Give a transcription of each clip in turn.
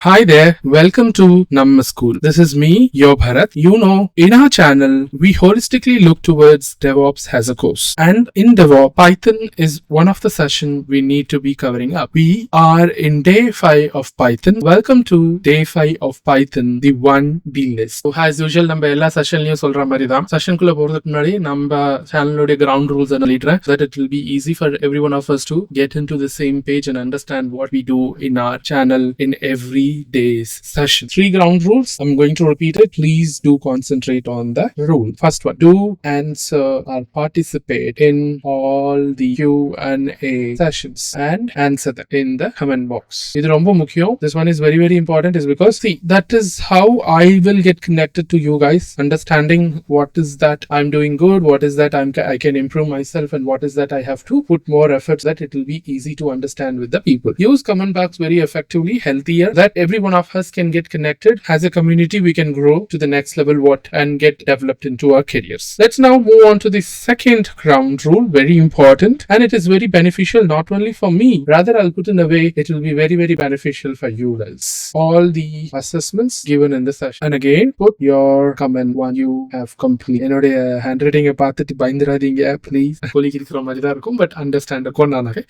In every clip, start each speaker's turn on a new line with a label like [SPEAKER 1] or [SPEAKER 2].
[SPEAKER 1] Hi there, welcome to Namma School. This is me, your Bharat. You know, in our channel, we holistically look towards DevOps as a course. And in DevOps, Python is one of the sessions we need to be covering up. We are in day 5 of Python. Welcome to day 5 of Python, the 1D list. So, as usual, நம்ம எல்லா செஷன்லயும் சொல்ற மாதிரி தான் செஷனுக்குள்ள போறதுக்கு முன்னாடி நம்ம சேனலோட ground rules சொல்லிடுறேன் so that it will be easy for every one of us to get into the same page and understand what we do in our channel in every day's session. 3 ground rules. I'm going to repeat it. Please do concentrate on the rule. First one, do answer or participate in all the Q&A sessions and answer them in the comment box. இது ரொம்ப முக்கியம். This one is very important is because see, that is how I will get connected to you guys, understanding what is that I'm doing good, what is that I can improve myself, and what is that I have to put more efforts that it will be easy to understand with the people. Use comment box very effectively, healthier, that every one of us can get connected. As a community, we can grow to the next level and get developed into our careers. Let's now move on to the second ground rule, very important, and it is very beneficial not only for me, rather I'll put in a way it will be very beneficial for you guys. All the assessments given in the session, and again put your comment one you have complete. என்னோட handwriting பார்த்துட்டு பயந்துராதீங்க please. கொலிக்கு இருக்கிற மாதிரி தான் இருக்கும், but understand கொண்டானே.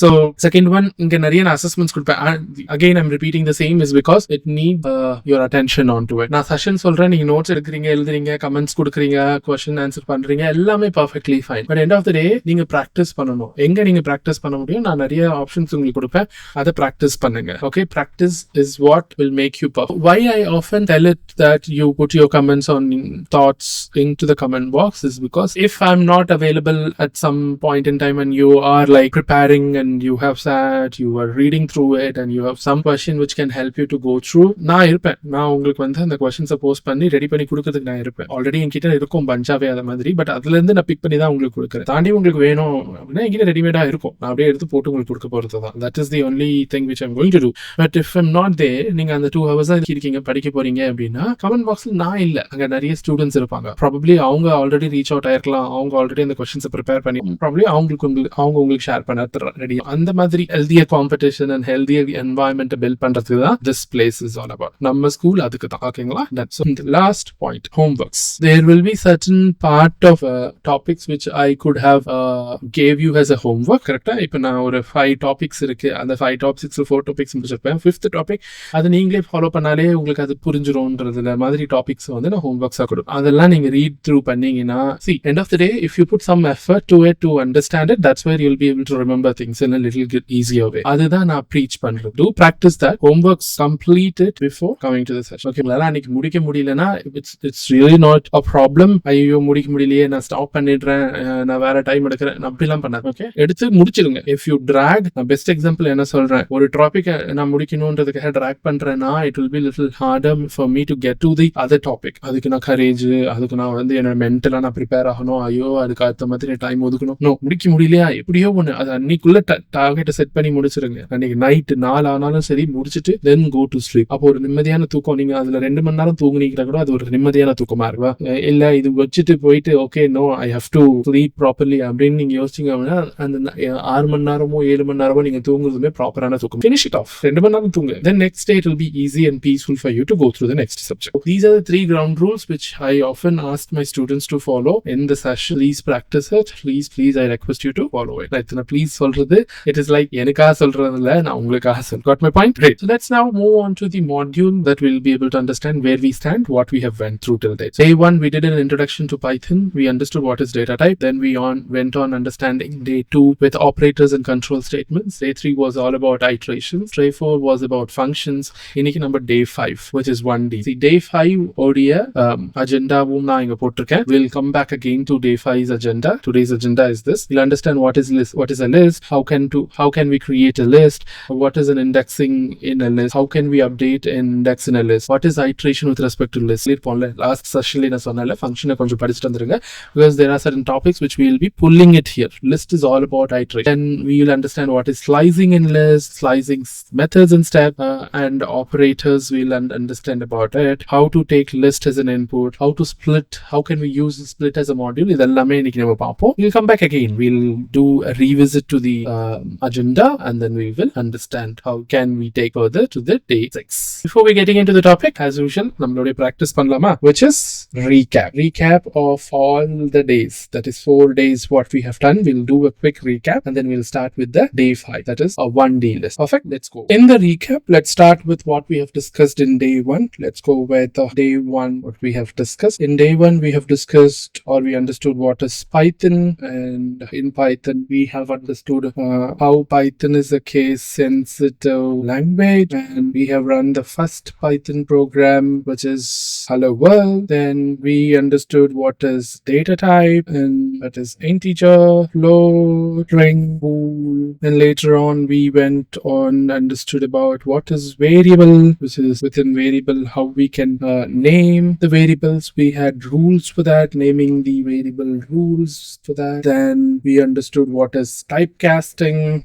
[SPEAKER 1] So second one, இங்க நிறைய assessments கொடுப்பேன். Again I'm repeating the same is because it needs your attention onto it. நான் செஷன் சொல்றேன், நீங்க நோட்ஸ் எடுக்கிறீங்க, எழுதுறீங்க, கமெண்ட்ஸ் கொடுக்குறீங்க, क्वेश्चन ஆன்சர் பண்றீங்க, எல்லாமே perfectly fine. But end of the day நீங்க பிராக்டிஸ் பண்ணணும். எங்க நீங்க பிராக்டிஸ் பண்ண முடியும்? நான் நிறைய ஆப்ஷன்ஸ் உங்களுக்கு கொடுப்பேன், அதை பிராக்டிஸ் பண்ணுங்க. Okay, practice is what will make you perfect. Why I often tell it that you put your comments on thoughts into the comment box is because if I'm not available at some point in time and you are like preparing and you have sat, you are reading through it and you have some question which can help you to go through, நான் இருப்பேன். நான் உங்களுக்கு அந்த questions post பண்ணி ready பண்ணி கொடுக்கிறதுக்கு நான் இருப்பேன். ஆல்ரெடி என்கிட்ட இருக்கும் பஞ்சாவே அத மாதிரி, பட் அதுல இருந்து நான் பிக் பண்ணி தான் உங்களுக்கு கொடுக்குறேன். தாண்டி உங்களுக்கு வேணும் அப்படின்னா என்கிட்ட ரெடிமேடா இருக்கும், நான் அப்படியே எடுத்து போட்டு உங்களுக்கு கொடுக்க போறது தான். That is the only thing which I'm going to do. But if I'm not there, நீங்க அந்த 2 hours இருக்கீங்க படிக்க போறீங்க அப்படின்னா கமெண்ட் பாக்ஸ்ல நான் இல்ல, அங்க நிறைய ஸ்டூடெண்ட்ஸ் இருப்பாங்க. ப்ராபபிலி அவங்க ஆல்ரெடி ரீச் அவுட் ஆயிருக்கலாம், அவங்க ஆல்ரெடி அந்த क्वेश्चंस ப்ரிப்பேர் பண்ணி ப்ராபபிலி உங்களுக்கு ஷேர் பண்ண ரெடி. அந்த மாதிரி healthier competition and healthier environment build பண்றதுக்கு தான் this place is all about. நம்ம ஸ்கூல் அதுக்கு தான். ஓகேங்களா? So the last point, homeworks. There will be certain part of topics which I could have gave you as a homework. கரெக்டா? இப்போ நான் ஒரு 5 டாபிக்ஸ் இருக்கு, அந்த 5 டாபிக்ஸ் 4 டாபிக்ஸ் முடிச்சிருப்பேன். 5th டாபிக் அது நீங்களே ஃபாலோ பண்ணாலே உங்களுக்கு அது புரிஞ்சிரும்ன்றதுல மாதிரி டாபிக்ஸ் வந்து நான் ஹோம்வொர்க்ஸா கொடுப்பேன். அதெல்லாம் நீங்க ரீட் த்ரூ பண்ணீங்கன்னா see, end of the day if you put some effort to it to understand it, that's where you'll be able to remember things in a little bit easier way. அதுதான் நான் preach பண்றது. Do practice that. Homeworks complete it before coming to the session. Okay, அன்னைக்கு முடிக்க முடியலனா it's really not a problem. ஐயோ முடிக்க முடியலையே, நான் ஸ்டாப் பண்ணிடுறேன், நான் வேற டைம் எடுக்கிறேன், அப்படிலாம் பண்ணாத. ஓகே, எடுத்து முடிச்சிருங்க. If you drag, நான் பெஸ்ட் எக்ஸாம்பிள் என்ன சொல்றேன், ஒரு டாபிக் நான் முடிக்கணும்ன்றதுக்காக drag பண்றேன்னா it will be little harder for me to get to the other topic. அதுக்கு நான் கரேஜ், அதுக்கு நான் வந்து என்னோட மென்டலா நான் ப்ரிப்பேர் ஆகணும், ஐயோ அதுக்கு அடுத்த மாதிரி டைம் ஒதுக்கணும். நோ, முடிக்க முடியலையா எப்படியோ ஒண்ணு அது அன்னைக்குள்ள டார்கெட்டை செட் பண்ணி முடிச்சிருங்க. அன்னைக்கு நைட் 4 ஆனாலும் சரி முடிச்சிட்டு then go to sleep. அப்போ ஒரு நிம்மதியான தூக்கம். நீங்க அதுல 2 மணி நேரம் தூங்குனீங்கன்னா கூட அது ஒரு நிம்மதியான தூக்கமா இருக்குவா? இல்ல இது வச்சுட்டு போயிட்டு okay no I have to sleep properly அப்படின்னு நீங்க யோசிச்சீங்க அப்படின்னா அந்த 6 மணி நேரமோ 7 மணி நேரமோ நீங்க தூங்குறதுமே ப்ராப்பரான தூக்கம். Finish it off. 2 மணி நேரம் தூங்க. Then next day it will be easy and peaceful for you to go through the next subject. These are the 3 ground rules which I often ask my students to follow in the session. Please practice it. Please I request you to follow it. நான் please சொல்றது it is like எனக்கா சொல்றது இல்ல, நான் உங்களுக்காக சொல்றேன். Got my point? Great. So let's now move on to the module that we'll be able to understand where we stand, what we have went through till date. Day 1 we did an introduction to Python. We understood what is data type. Then we went on understanding day 2 with operators and control statements. Day 3 was all about iterations. Day 4 was about functions. இன்னைக்கு number day 5 which is 1D. See, day 5 ஓடிய அஜெண்டாவும் நான் இங்க போட்டிருக்கேன். We'll come back again to day 5's agenda. Today's agenda is this. We'll understand what is a list, how can we create a list, what is an indexing in a list, how can we update an index in a list, what is iteration with respect to list. Last session நான் சொன்னல ஃபங்க்ஷனை கொஞ்சம் படிச்சுட்டு வந்துருங்க, because there are certain topics which we will be pulling it here. List is all about iteration. Then we will understand what is slicing in list, slicing methods and steps, and operators. We'll understand about it, how to take list as an input, how to split, how can we use split as a module. இதெல்லாமே இன்னைக்கு நம்ம பார்ப்போம். We'll come back again. We'll do a revisit to the agenda and then we will understand how can we take further to the day 6. Before we getting into the topic, as usual, nammaloda practice panlama, which is recap. Recap of all the days. That is 4 days what we have done. We'll do a quick recap and then we'll start with the day 5. That is a 1D list. Perfect. Let's go. In the recap, let's start with what we have discussed in day 1. Let's go with day 1, what we have discussed. In day 1, we have discussed or we understood what is Python, and in Python, we have understood how Python is a case-sensitive language, and we have run the first Python program, which is Hello World. Then we understood what is data type, and that is integer, float, string, bool. Then later on, we went on understood about what is variable, which is within variable, how we can name the variables. We had rules for that, naming the variable rules for that. Then we understood what is typecasting.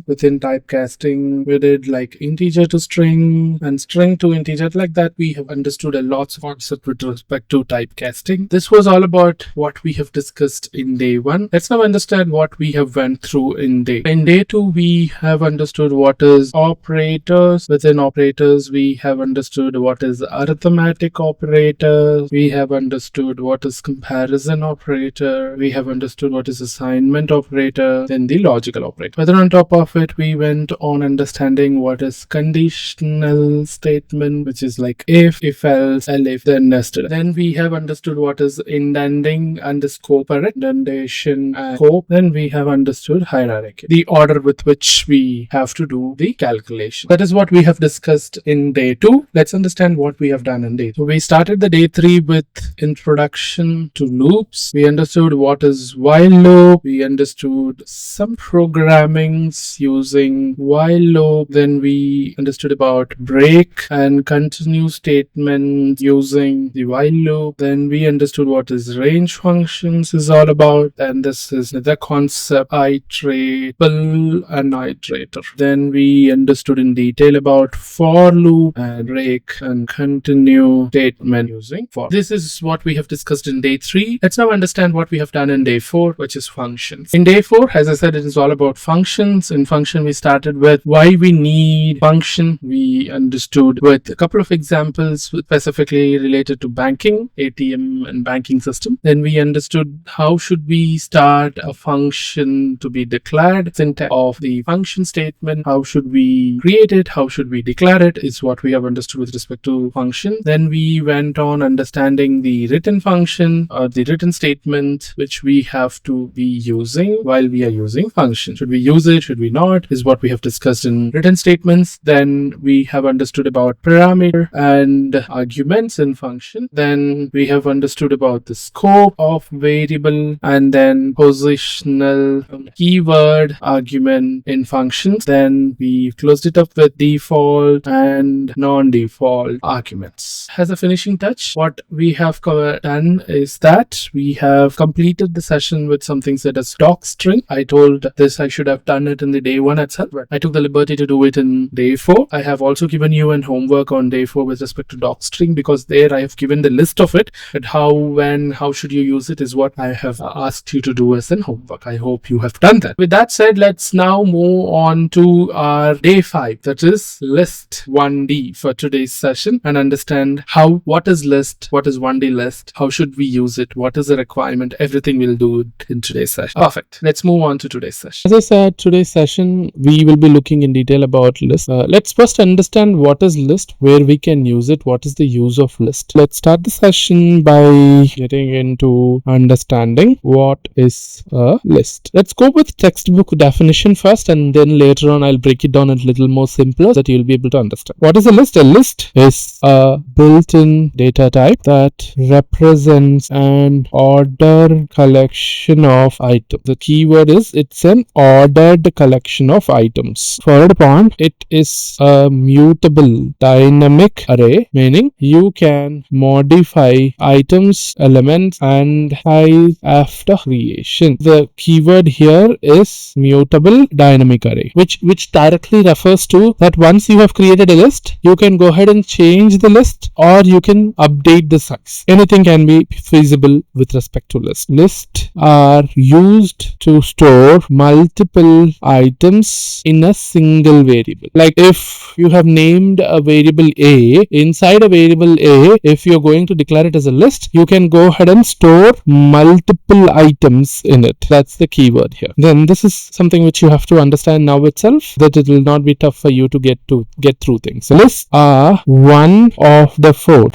[SPEAKER 1] Within typecasting, we did like integer to string and string to integer. Like that, we have understood a lot of concept with respect to typecasting. This was all about what we have discussed in day 1. Let's now understand what we have went through in day. In day 2, we have understood what is operators. Within operators, we have understood what is arithmetic operator. We have understood what is comparison operator. We have understood what is assignment operator. Then the logical operator. Further on top of it, we went on understanding what is conditional statement, which is like if else, elif, then nested. Then we have understood what is indenting and scope, indentation and scope. Then we have understood hierarchy, the order with which we have to do the calculation. That is what we have discussed in day 2. Let's understand what we have done in day 2. So we started the day 3 with introduction to loops. We understood what is while loop. We understood some programmings using while loop. Then we understood about break and continue statement using the while loop. Then we understood what is range functions is all about. And this is the concept iterable and iterator. Then we understood in detail about for loop and break and continue statement using for. This is what we have discussed in day 3. Let's now understand what we have done in day 4, which is functions. In day 4, as I said, it is all about functions. In function, we started with why we need function. We understood with a couple of examples specifically related to banking, ATM and banking system. Then we understood how should we start a function to be declared, syntax of the function statement, how should we create it, how should we declare it, is what we have understood with respect to function. Then we went on understanding the written function or the written statement which we have to be using while we are using function. Should we use it, should we not, is what we have discussed in written statements. Then we have understood about parameter and arguments in function. Then we have understood about the scope of variable and then positional keyword argument in functions. Then we closed it up with default and non-default arguments. As a finishing touch, what we have done is that we have completed the session with something said as docstring. I told this I should have done it in the day 1 itself, but I took the liberty to do it in day 4. I have also given you an homework on day 4 with respect to docstring, because there I have given the list of it, but how, when, how should you use it is what I have asked you to do as an homework. I hope you have done that. With that said, let's now move on to our day 5, that is list 1D for today's session, and understand what is list, what is 1D list, how should we use it, what is the requirement, everything we'll do in today's session. Perfect. Let's move on to today's session. As I said, today's session we will be looking in detail about list. Let's first understand what is list, where we can use it, what is the use of list. Let's start the session by getting into understanding what is a list. Let's go with textbook definition first, and then later on I'll break it down a little more simpler so that you'll be able to understand. What is a list? A list is a built-in data type that represents an ordered collection of items. The keyword is it's an ordered collection of items. Third point, it is a mutable dynamic array, meaning you can can modify items, elements, and hide after creation. The keyword here is mutable dynamic array, which directly refers to that once you have created a list, you can go ahead and change the list, or you can update the size. Anything can be feasible with respect to list. Lists are used to store multiple items in a single variable. Like if you have named a variable A, inside a variable A, if you're going to declare it as a list, you can go ahead and store multiple items in it. That's the keyword here. Then this is something which you have to understand now itself, that it will not be tough for you to get through things. So lists are one of the four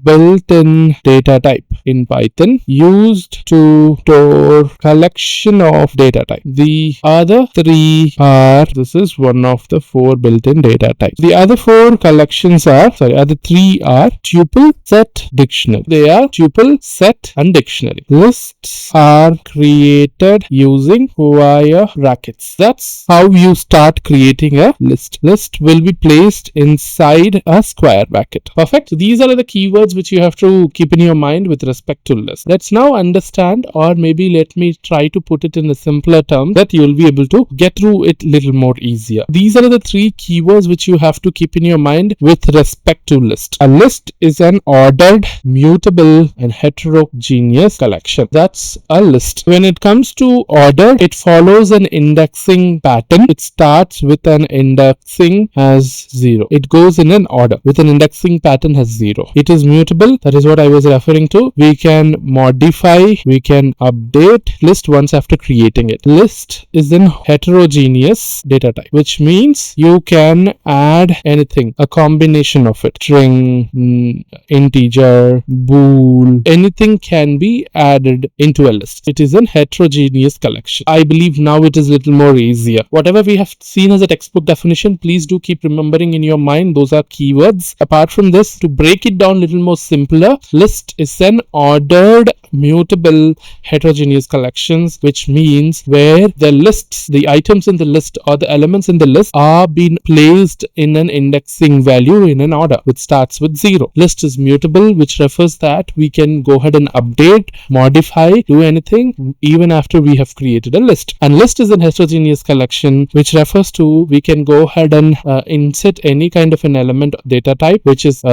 [SPEAKER 1] built-in data type in Python used to store collection of data type. The other three are, this is one of the four built-in data types. The other other three are tuple, set, dictionary. They are tuple, set, and dictionary. Lists are created using square brackets. That's how you start creating a list. List will be placed inside a square bracket. Perfect. So these are the keywords which you have to keep in your mind with respect to list. Let's now understand, or maybe let me try to put it in a simpler term that you will be able to get through it little more easier. These are the three keywords which you have to keep in your mind with respect to list. A list is an ordered, mutable, and heterogeneous collection. That's a list. When it comes to order, it follows an indexing pattern. It starts with an indexing as 0. It goes in an order with an indexing pattern as 0. It is mutable. That is what I was referring to. We can modify, we can update list once after creating it. List is an heterogeneous data type, which means you can add anything, a combination of it. String, integer, bool, anything can be added into a list. It is an heterogeneous collection. I believe now it is a little more easier. Whatever we have seen as a textbook definition, please do keep remembering in your mind those are keywords. Apart from this, to break it down a little more simpler, list is an ordered, mutable, heterogeneous collections, which means where the lists, the items in the list or the elements in the list are being placed in an indexing value in an order which starts with 0. List is mutable, which refers that we can go ahead and update, modify, do anything even after we have created a list. And list is a heterogeneous collection, which refers to we can go ahead and insert any kind of an element data type, which is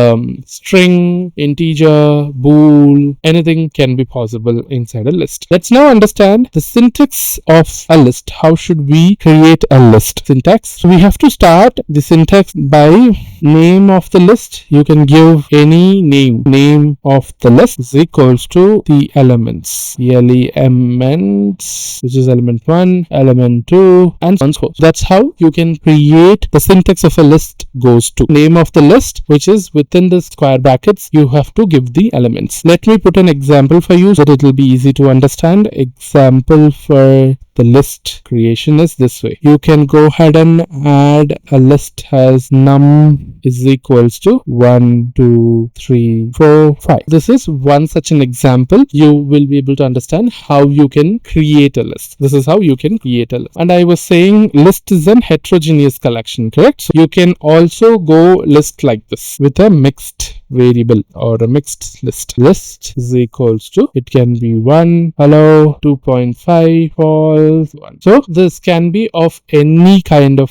[SPEAKER 1] string, integer, bool, anything can be possible inside a list. Let's now understand the syntax of a list. How should we create a list? Syntax. So we have to start the syntax by name of the list. You can give any name. Name of the list is equals to the elements. Elements, which is element 1, element 2, and so on. So that's how you can create the syntax of a list goes to name of the list, which is within the square brackets. You have to give the elements. Let me put an example for you so that it will be easy to understand. Example for the list creation is this way. You can go ahead and add a list as num is equals to 1, 2, 3, 4, 5. This is one such an example. You will be able to understand how you can create a list. This is how you can create a list. And I was saying list is an heterogeneous collection, correct? So you can also go list like this with a mixed variable or a mixed list. List is equals to, it can be 1, hello, 2.5, false, 1. So this can be of any kind of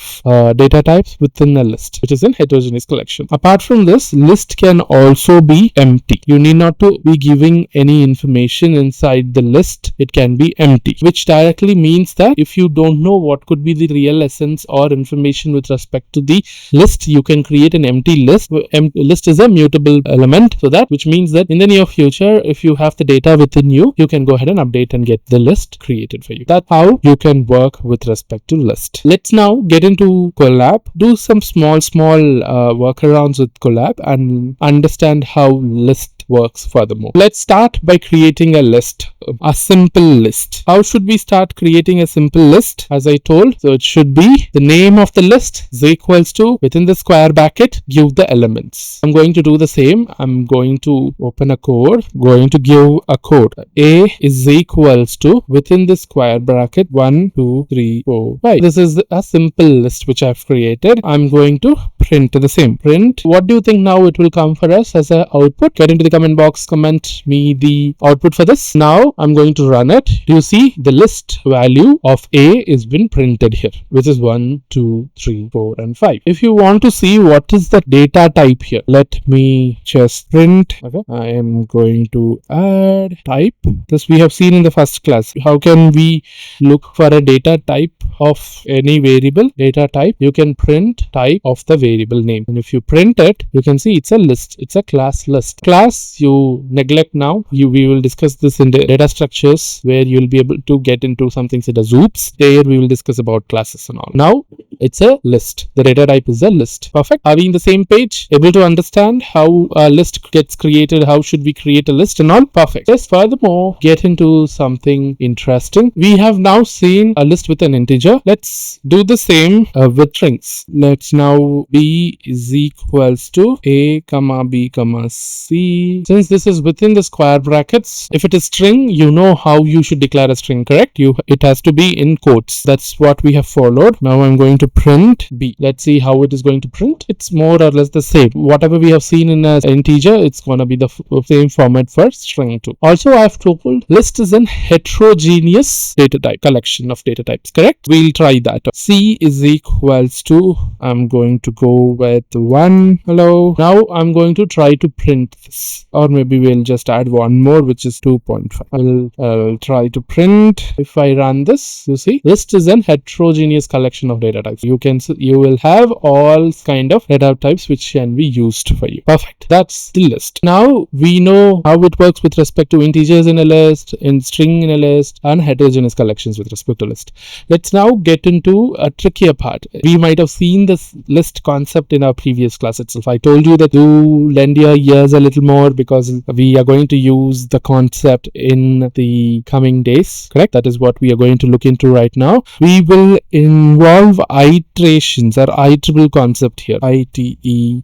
[SPEAKER 1] data types within a list, which is a heterogeneous collection. Apart from this, list can also be empty. You need not to be giving any information inside the list. It can be empty, which directly means that if you don't know what could be the real essence or information with respect to the list, you can create an empty list. List is a mutable element, so that which means that in the near future, if you have the data within you, you can go ahead and update and get the list created for you. That's how you can work with respect to list. Let's now get into Colab, do some small workarounds with Colab and understand how list works furthermore. Let's start by creating a list, a simple list. How should we start creating a simple list? As I told, so it should be the name of the list is equals to, within the square bracket, give the elements. I'm going to do the same. I'm going to open a code, going to give a code. A is equals to, within the square bracket, 1, 2, 3, 4, 5. This is a simple list which I've created. I'm going to print the same. Print. What do you think now it will come for us as an output? Get into the comment box, comment me the output for this. Now I'm going to run it. Do you see the list value of A is been printed here, which is 1, 2, 3, 4, and 5. If you want to see what is the data type here, let me just print. Okay, I am going to add type. This we have seen in the first class. How can we look for a data type of any variable? Data type, you can print type of the variable name, and if you print it, you can see it's a list. It's a class list. Class you neglect now. We will discuss this in the data structures, where you will be able to get into something such as oops. There we will discuss about classes and all. Now it's a list. The data type is a list. Perfect. Are we in the same page? Able to understand how a list gets created? How should we create a list and all? Perfect. Just furthermore, get into something interesting. We have now seen a list with an integer. Let's do the same with strings. Let's now b is equals to a comma b comma c. Since this is within the square brackets, if it is string, you know how you should declare a string, correct? It has to be in quotes. That's what we have followed. Now I'm going to print b. Let's see how it is going to print. It's more or less the same. Whatever we have seen in an integer, it's going to be the same format for string too. Also, I've told list is an heterogeneous data type, collection of data types, correct? We'll try that. C is equals to, I'm going to go with 1. Hello. Now I'm going to try to print this, or maybe we'll just add one more, which is 2.5. I'll try to print. If I run this, you see list is an heterogeneous collection of data types. You will have all kind of data types which can be used for you. Perfect. That's the list. Now we know how it works with respect to integers in a list, in string in a list, and heterogeneous collections with respect to list. Let's now get into a trickier part. We might have seen this list concept in our previous class itself. I told you that do lend your ears a little more, because we are going to use the concept in the coming days, correct? That is what we are going to look into right now. We will involve iterations or iterable concept here. Iterable.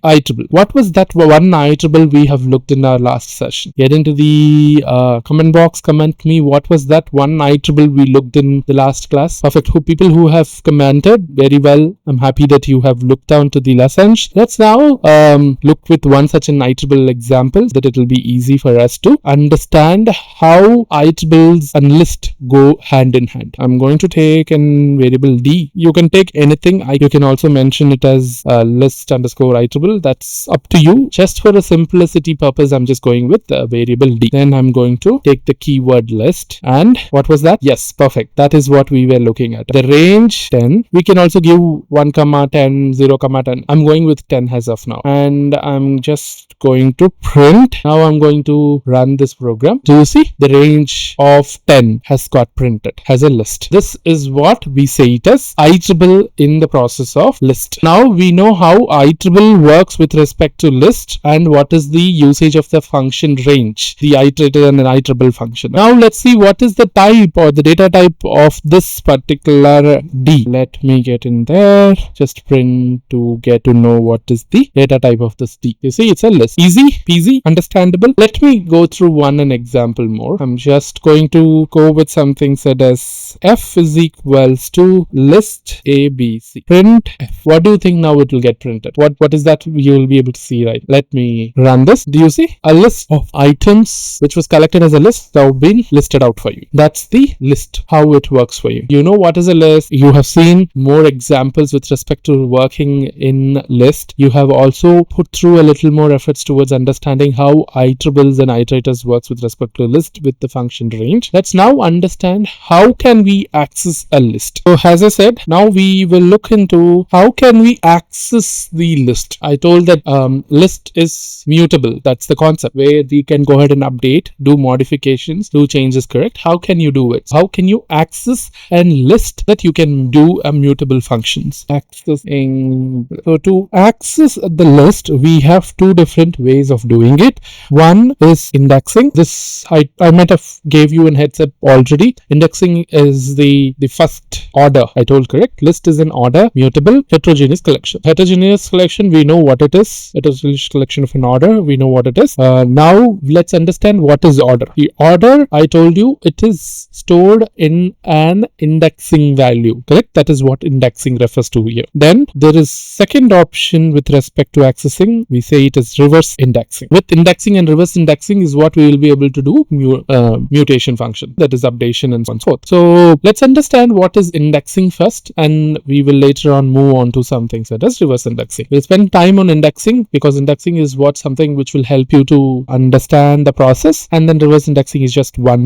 [SPEAKER 1] Iterable. What was that one iterable we have looked in our last session? Get into the comment box, comment me what was that one iterable we looked in the last class. Perfect. People who have commented, very well. I'm happy that you have looked down to the lessons. Let's now look with one such an iterable example, that it will be easy for us to understand how iterables and list go hand in hand. I'm going to take an variable d. You can take anything. You can also mention it as list underscore iterable. That's up to you. Just for a simplicity purpose, I'm just going with variable d. Then I'm going to take the keyword list. And what was that? Yes, perfect. That is what we were looking at. The range 10. We can also give 1, 10, 0, 10. I'm going with 10 as of now. And I'm just going to print. Now I'm going to run this program. Do you see? The range of 10 has got printed as a list. This is what we say it as iterable in the process of list. Now we know how iterable works with respect to list and what is the usage of the function range, the iterator and an iterable function. Now let's see what is the type or the data type of this particular d. Let me get in there. Just print to get to know what is the data type of this d. You see, it's a list. Easy peasy, understandable. Let me go through an example more. I'm just going to go with something said as f is equals to list abc. Print f. What do you think now it will get printed? What is that you will be able to see, right? Let me run this. Do you see? A list of items which was collected as a list now been listed out for you. That's the list, how it works for you. You know what is a list. You have seen more examples with respect to working in list. You have also put through a little more efforts towards understanding how iterables and iterators works with respect to a list with the function range. Let's now understand how can we access a list. So as I said, now we will look into how can we access the list. I told that list is mutable. That's the concept where we can go ahead and update, do modifications, do changes, correct? How can you do it? How can you access a list that you can do a mutable functions? Accessing. So to access the list, we have two different ways of doing it. One is indexing. This I might have gave you a heads up already. Indexing is the first order order. I told correct. List is an order, mutable, heterogeneous collection. Heterogeneous collection, we know what it is. Heterogeneous collection of an order, we know what it is. Now let's understand what is order. The order, I told you, it is stored in an indexing value. Correct? That is what indexing refers to here. Then there is second option with respect to accessing. We say it is reverse indexing. With indexing and reverse indexing is what we will be able to do mutation function, that is updation and so on and so forth. So let's understand what is indexing first, and we will later on move on to some things that is reverse indexing. We'll spend time on indexing because indexing is something which will help you to understand the process, and then reverse indexing is just one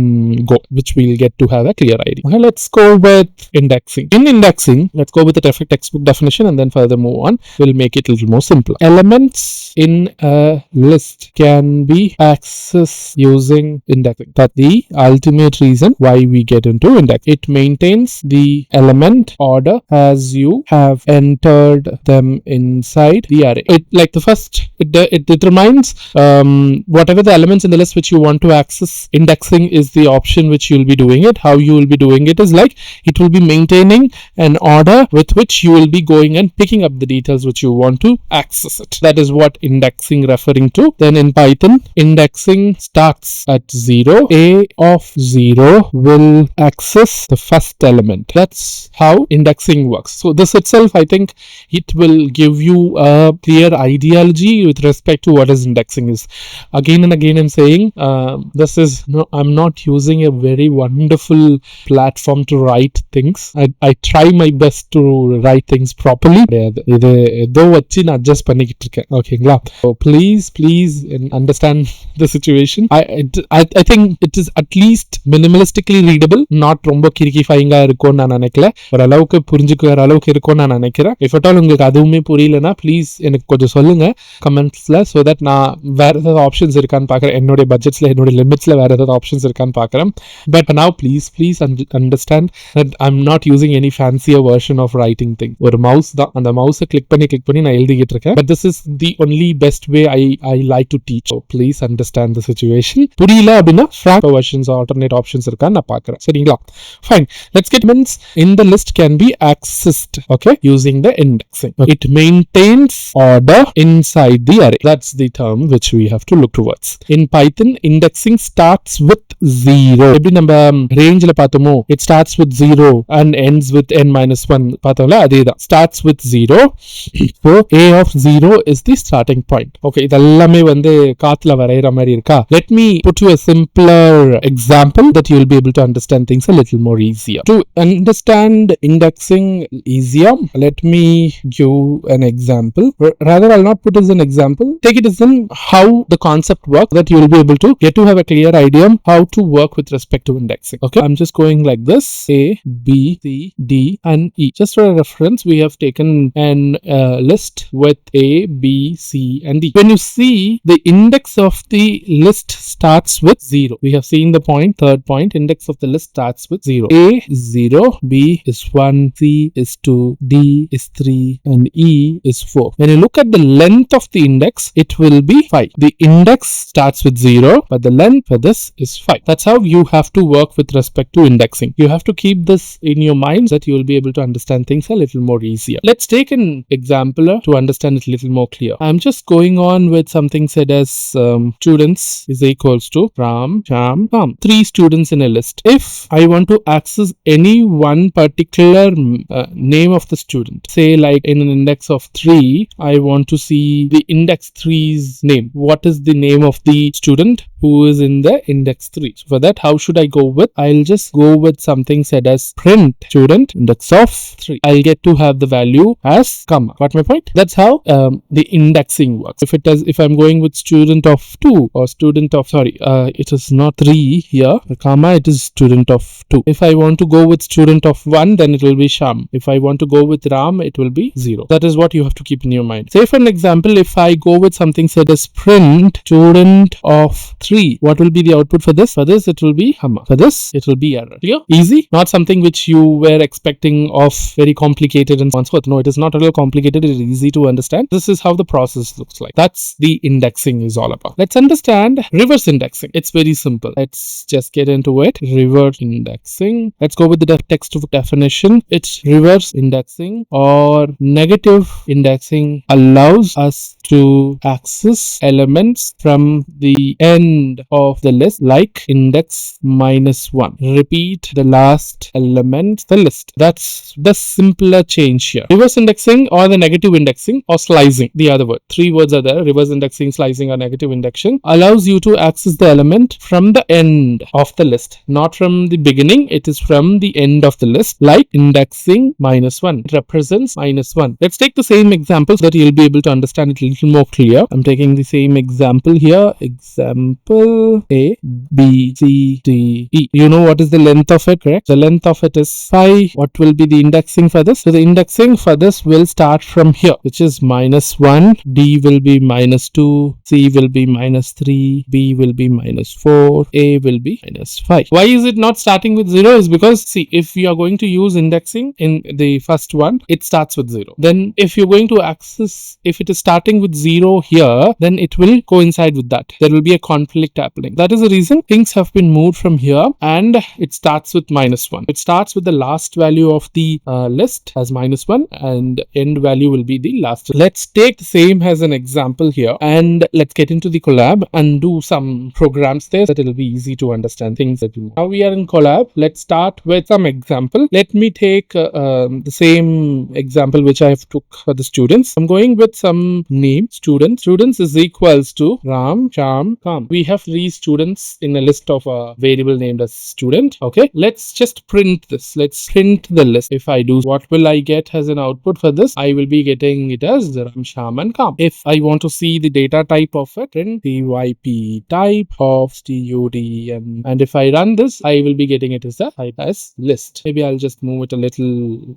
[SPEAKER 1] go, which we'll get to have a clear idea. Okay, let's go with indexing. In indexing, let's go with the textbook definition and then further move on. We'll make it a little more simpler. Elements in a list can be accessed using indexing. That's the ultimate reason why we get into index. It maintains the element order as you have entered them inside the array. It determines whatever the elements in the list which you want to access. Indexing is the option which you'll be doing it. How you will be doing it is like it will be maintaining an order with which you will be going and picking up the details which you want to access it. That is what indexing referring to. Then in Python, indexing starts at 0. A of 0 will access the first element. That's how indexing works. So this itself, I think it will give you a clear ideology with respect to what is indexing is. Again and again I'm saying I'm not using a very wonderful platform to write things. I try my best to write things properly. Adjust okay, so please understand the situation. I think it is at least minimalistically readable, not ரொம்ப கிரிக்கிஃபைங்கா இருக்கும் நான் நினைக்கல. ஓரளவுக்கு புரிஞ்சுக்கிற அளவுக்கு இருக்கும் நான் நினைக்கிறேன். If at all உங்களுக்கு அதுவுமே புரியலனா ப்ளீஸ் எனக்கு கொஞ்சம் சொல்லுங்க கமெண்ட்ஸ்ல, so that நான் வேற ஏதாவது ஆப்ஷன்ஸ் இருக்கான்னு பார்க்கறேன். என்னோட பட்ஜெட்ஸ்ல என்னோட லிமிட்ஸ்ல வேற ஏதாவது ஆப்ஷன்ஸ் இருக்கான்னு பார்க்கறேன். But now please understand that I'm not using any fancier version of writing thing. ஒரு மவுஸ் தான், அந்த மவுஸை கிளிக் பண்ணி நான் எழுதிக்கிட்டு இருக்கேன். But this is the only best way I like to teach. So please understand the situation. புரியல அப்படின்னா fractal versions or alternate options இருக்கான்னு நான் பார்க்கறேன். சரிங்களா? Fine. Let's get elements in the list can be accessed, okay, using the indexing. Okay. It maintains order inside the array. That's the term which we have to look towards. In Python, indexing starts with 0. எப்படி நம்ம ரேஞ்சில் பார்த்தோமோ, it starts with 0 and ends with n-1 பார்த்தோம்ல, அதேதான். Starts with 0. So a of 0 is the starting point. Okay, இதெல்லாமே காத்துல வரைகிற மாதிரி இருக்கா? Let me put you a simpler example that you will be able to understand things a little more easier. To understand indexing easier, let me give an example. Rather, I'll not put it as an example. Take it as in how the concept works, that you will be able to get to have a clear idea how to work with respect to indexing. Okay, I'm just going like this: A, B, C, D, and E. Just for a reference, we have taken an list with A, B, C, and D. When you see, the index of the list starts with 0. We have seen the point, third point, index of the list starts with 0. A is 0, B is 1, C is 2, D is 3, and E is 4. When you look at the length of the index, it will be 5. The index starts with 0, but the length for this is 5. That's how you have to work with respect to indexing. You have to keep this in your mind so that you will be able to understand things a little more easier. Let's take an example to understand it a little more clear. I'm just going on with something said as students is equals to Ram, Sham, Ram. 3 students in a list. If I want to access any one particular name of the student, say like in an index of 3, I want to see the index 3's name. What is the name of the student who is in the index 3? So for that, how should I go with? I'll just go with something said as print student index of 3. I'll get to have the value as comma. Got my point? That's how the indexing works. If I'm going with student of 2 or student of, it is not 3 here, comma, it is student of 2. If I want to go with student of 1, then it will be Sham. If I want to go with Ram, it will be 0. That is what you have to keep in your mind. Say for an example, if I go with something said as print student of 3 3. What will be the output for this? For this, it will be hammer. For this, it will be error. Clear? Easy? Not something which you were expecting of very complicated and so on. No, it is not at all complicated. It is easy to understand. This is how the process looks like. That's the indexing is all about. Let's understand reverse indexing. It's very simple. Let's just get into it. Reverse indexing. Let's go with the textbook definition. It's reverse indexing or negative indexing allows us to access elements from the end of the list like index -1. Repeat the last element the list. That's the simpler change here. Reverse indexing or the negative indexing or slicing, the other word. 3 words are there: reverse indexing, slicing, or negative indexing. Allows you to access the element from the end of the list, not from the beginning. It is from the end of the list, like indexing -1. It represents -1. Let's take the same example so that you'll be able to understand it a little more clear. I'm taking the same example here. Example A, B, C, D, E. You know what is the length of it, correct? The length of it is 5. What will be the indexing for this? So the indexing for this will start from here, which is -1. D will be -2. C will be -3. B will be -4. A will be -5. Why is it not starting with 0? Is because, see, if we are going to use indexing in the first one, it starts with 0. Then if you're going to access, if it is starting with 0 here, then it will coincide with that. There will be a conflict happening. That is the reason things have been moved from here and it starts with -1. It starts with the last value of the list as -1 and end value will be the last. Let's take the same as an example here and let's get into the collab and do some programs there that it will be easy to understand things that you. Now we are in collab. Let's start with some example. Let me take the same example which I have took for the students. I'm going with some name student. Students is equals to Ram, Sham, Kam. We have 3 students in a list of a variable named as student. Okay, let's just print this. Let's print the list. If I do, what will I get as an output for this? I will be getting it as Ram, Sham, and Kam. If I want to see the data type of it, print type type of stud, and if I run this, I will be getting it as a type as list. Maybe I'll just move it a little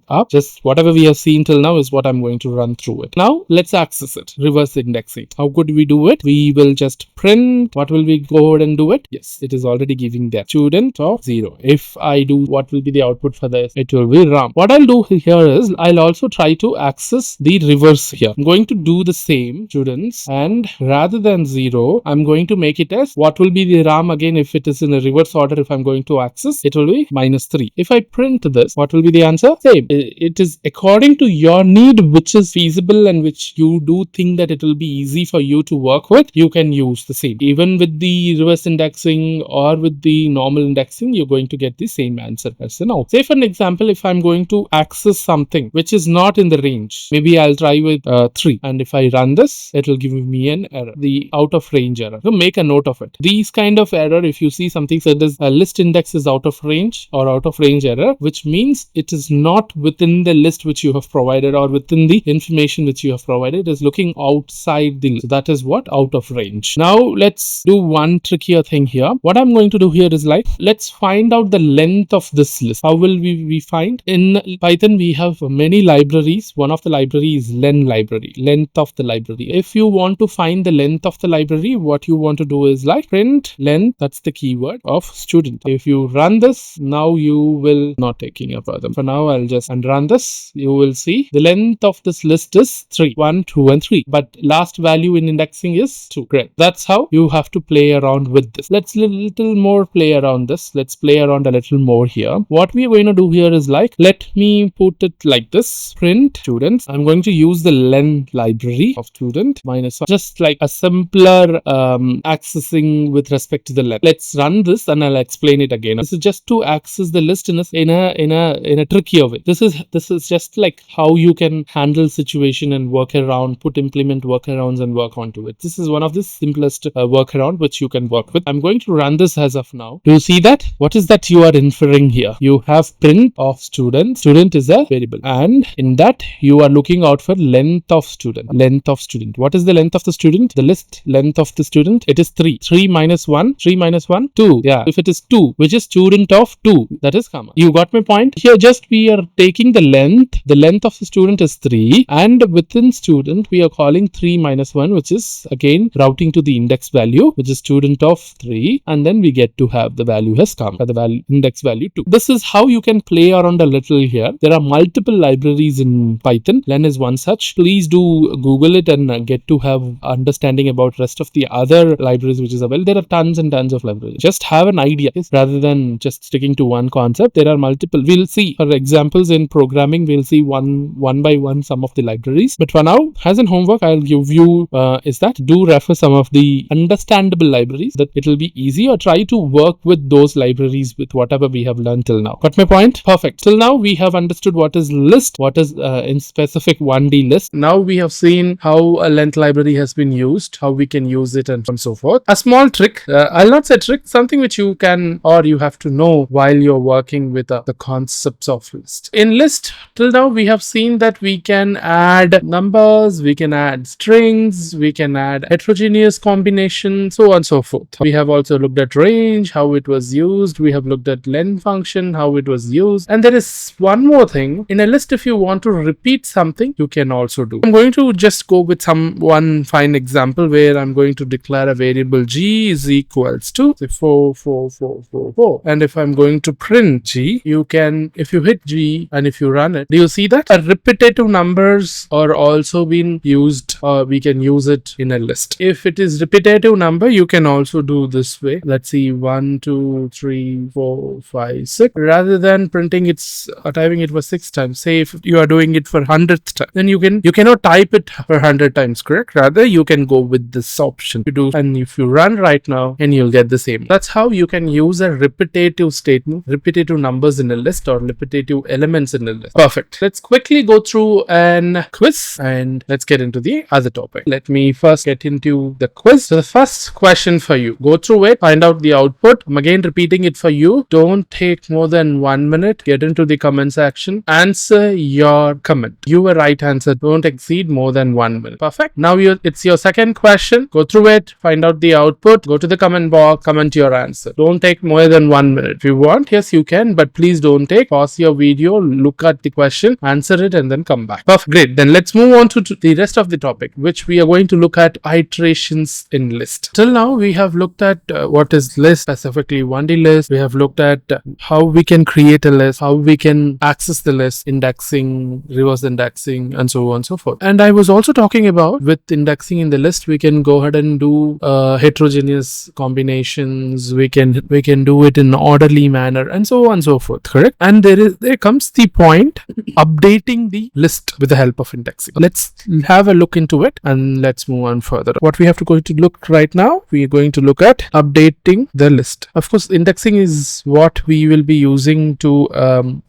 [SPEAKER 1] up. Just whatever we have seen till now is what I'm going to run through it. Now let's access it. Reverse indexing. How could we do it? We will just print. What will we go ahead and do it? Yes, it is already giving that student of 0. If I do, what will be the output for this? It will be Ram. What I'll do here is I'll also try to access the reverse here. I'm going to do the same students, and rather than 0, I'm going to make it as what will be the Ram again. If it is in a reverse order, if I'm going to access, it will be -3. If I print this, what will be the answer? Same. It is according to your need, which is feasible and which you do think that it will be easy for you to work with. You can use the same. Even with the reverse indexing or with the normal indexing, you're going to get the same answer as an out. Say for an example, if I'm going to access something which is not in the range, maybe I'll try with 3, and if I run this, it will give me an error, the out of range error. So make a note of it. These kind of error, if you see something said as a list index is out of range or out of range error, which means it is not within the list which you have provided or within the information which you have provided, it is looking outside the list. So that is what out of range. Now let's do one trickier thing here. What I'm going to do here is like, let's find out the length of this list. How will we find? In Python, we have many libraries. One of the libraries is len library, length of the library. If you want to find the length of the library, what you want to do is like print length, that's the keyword of student. If you run this, now you will not taking a further. For now, I'll just run this. You will see the length of this list is 3, 1, 2, and 3. But last value in indexing is 2. Great. That's how you have to play around with this. Let's little more play around this. Let's play around a little more here. What we're going to do here is like, let me put it like this. Print students. I'm going to use the len library of student -1. Just like a simpler accessing with respect to the len. Let's run this and I'll explain it again. This is just to access the list in a trickier way. This is just like how you can handle situation and work around, implement workarounds and work onto it. This is one of the simplest workaround which you can work with. I'm going to run this as of now. Do you see that? What is that you are inferring here? You have print of student. Student is a variable, and in that you are looking out for length of student. Length of student. What is the length of the student? The list length of the student. It is 3. 3 minus 1. 3 minus 1. 2. Yeah. If it is 2, which is student of 2, that is comma. You got my point? Here just we are taking the length. The length of the student is 3, and within student we are calling 3 minus 1, which is again routing to the index value. which is student of 3, and then we get to have the value has come, the value index value 2. This is how you can play around a little here. There are multiple libraries in Python. Len is one such. Please do Google it and get to have understanding about rest of the other libraries which is available. There are tons and tons of libraries. Just have an idea, yes, rather than just sticking to one concept. There are multiple. We'll see, for examples in programming, we'll see one by one some of the libraries. But for now, as in homework, I'll give you is that do refer some of the understandable libraries, that it will be easy, or try to work with those libraries with whatever we have learned till now. Got my point? Perfect. Till now we have understood what is list, what is in specific 1D list. Now we have seen how a length library has been used, how we can use it, and so forth. A small trick, I'll not say trick, something which you can or you have to know while you're working with the concepts of list. In list, till now we have seen that we can add numbers, we can add strings, we can add heterogeneous combinations, so on and so forth. We have also looked at range, how it was used. We have looked at len function, how it was used. And there is one more thing. In a list, if you want to repeat something, you can also do. I'm going to just go with one fine example where I'm going to declare a variable g is equals to 4, 4, 4, 4, 4. And if I'm going to print g, you can, if you hit g and if you run it, do you see that repetitive numbers are also being used, or we can use it in a list. If it is repetitive number, you can also do this way. Let's see, 1, 2, 3, 4, 5, 6. Rather than printing it's typing it for 6 times. Say if you are doing it for 100th time, then you cannot type it for 100 times, correct? Rather you can go with this option to do, and if you run right now, and you'll get the same. That's how you can use a repetitive statement, repetitive numbers in a list, or repetitive elements in a list. Perfect. Let's quickly go through an quiz and let's get into the other topic. Let me first get into the quiz. So the first question for you, go through it, find out the output. I'm again repeating it for you. Don't take more than 1 minute. Get into the comment section, answer your comment. Your right answer don't exceed more than 1 minute. Perfect. Now it's your second question. Go through it, find out the output, go to the comment box, comment your answer. Don't take more than 1 minute. If you want, yes you can, but please don't take. Pause your video, look at the question, answer it, and then come back. Perfect. Great. Then let's move on to the rest of the topic, which we are going to look at iterations in list. Till now we have looked at what is list, specifically 1D list. We have looked at how we can create a list, how we can access the list, indexing, reverse indexing, and so on and so forth. And I was also talking about with indexing in the list, we can go ahead and do heterogeneous combinations. We can do it in an orderly manner, and so on and so forth. Correct. And there comes the point, updating the list with the help of indexing. Let's have a look into it and let's move on further. What we have to go to look right now, we are going to look at updating the list. Of course, indexing is what we will be using to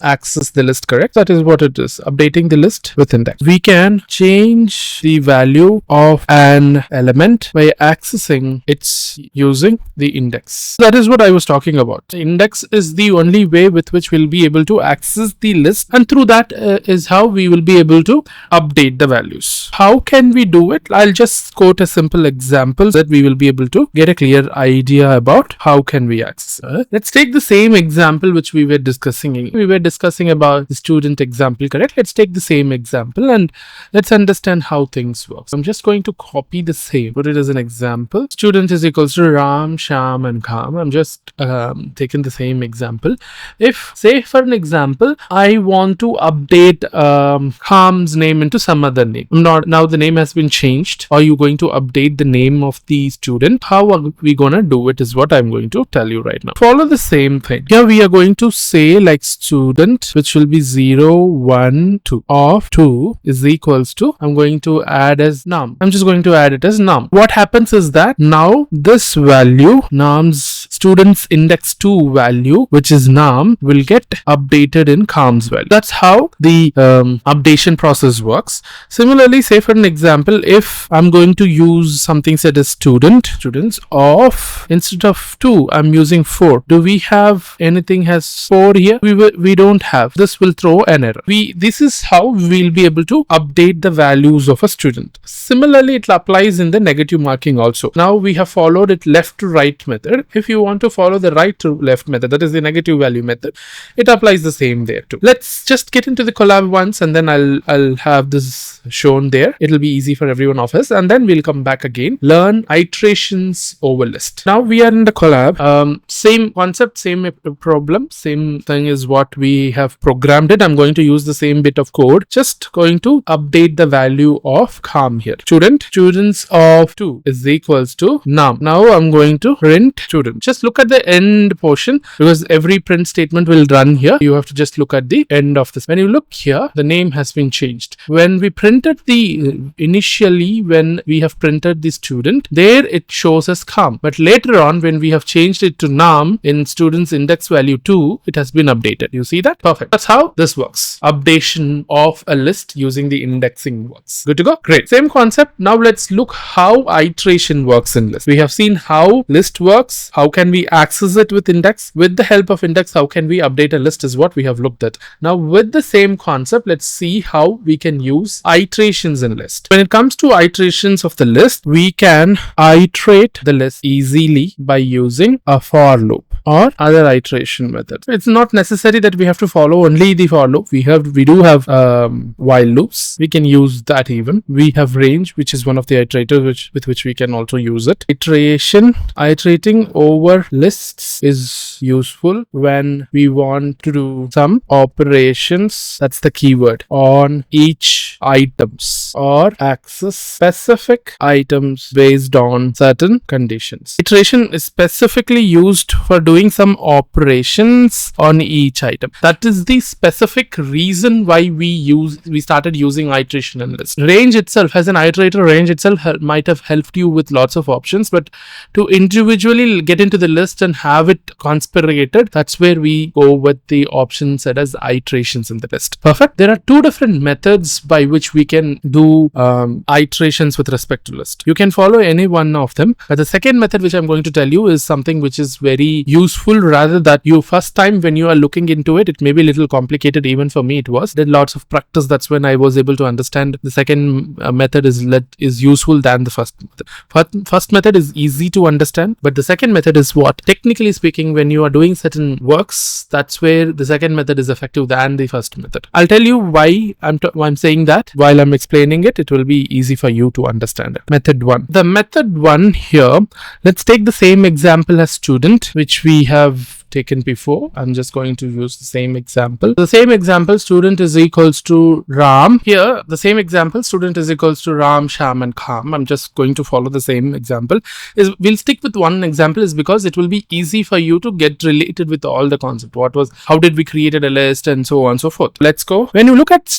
[SPEAKER 1] access the list, correct? That is what it is, updating the list with index. We can change the value of an element by accessing its using the index. That is what I was talking about. The index is the only way with which we'll be able to access the list, and through that is how we will be able to update the values. How can we do it? I'll just quote a simple example that we will be able to get a clear idea about how can we access. Let's take the same example which we were discussing. We were discussing about the student example, correct? Let's take the same example and let's understand how things work. So I'm just going to copy the same, put it as an example. Student is equals to Ram, Sham, and Kham. I'm just taking the same example. If, say for an example, I want to update Kham's name into some other name. Now the name has been changed. Are you going to update the name of the student? How are we gonna do it is what I'm going to tell you right now. Follow the same thing. Here we are going to say like student, which will be 0, 1, 2 of 2 is equals to, I'm going to add as num. I'm just going to add it as num. What happens is that now this value, num's student's index 2 value, which is num, will get updated in Kham's value. That's how the updation process works. Similarly, say for an example, if I'm going to use something said as students of, instead of 2, I'm using 4. Do we have anything has 4 here? We don't have. This will throw an error. This is how we'll be able to update the values of a student. Similarly, it applies in the negative marking also. Now we have followed it left to right method. If you want to follow the right to left method, that is the negative value method, it applies the same there too. Let's just get into the collab once, and then I'll have this shown there. It'll be easy for everyone of us, and then we'll come back again. Learn iterations over list. Now we are in the collab. Same concept, same problem, same thing is what we have programmed it. I'm going to use the same bit of code, just going to update the value of calm here. Students of 2 is equals to num. Now I'm going to print student. Just look at the end portion, because every print statement will run here. You have to just look at the end of this. When you look here, the name has been changed. When we printed initially when we have printed the student, there it shows as calm, but later on when we have changed it to num in student's index value 2, it has been updated. You see that? Perfect. That's how this works. Updation of a list using the indexing works. Good to go? Great. Same concept. Now let's look how iteration works in list. We have seen how list works. How can we access it with index? With the help of index, how can we update a list is what we have looked at. Now with the same concept, let's see how we can use iterations in list. When it comes to iterations of the list, we can iterate the list easily by using a for loop or other iteration method. It's not necessary that we have to follow only the for loop. We do have while loops. We can use that even. We have range, which is one of the iterators with which we can also use it. Iterating over lists is useful when we want to do some operations, that's the keyword, on each items or access specific items based on certain conditions. Iteration is specifically used for doing some operations on each item. That is the specific reason why we started using iteration in list. Range itself, as an iterator, range itself might have helped you with lots of options, but to individually get into the list and have it conspirated, that's where we go with the option set as iterations in the list. Perfect. There are two different methods by which we can do iterations with respect to list. You can follow any one of them, but the second method which I'm going to tell you is something which is very useful. Rather that you first time when you are looking into it, it may be a little complicated. Even for me it was. Did lots of practice. That's when I was able to understand the second method is useful than the first method. First method is easy to understand, but the second method is what, technically speaking, when you are doing certain works, that's where the second method is effective than the first method. I'll tell you why I'm saying that while I'm explaining it. It will be easy for you to understand it. Method 1. The method 1 here, let's take the same example as student, which we have taken before. I'm just going to use the same example. The same example, student is equals to Ram. Here, the same example, student is equals to Ram, Sham and Kham. I'm just going to follow the same example. We'll stick with one example is because it will be easy for you to get related with all the concept. How did we create a list and so on and so forth. Let's go. When you look at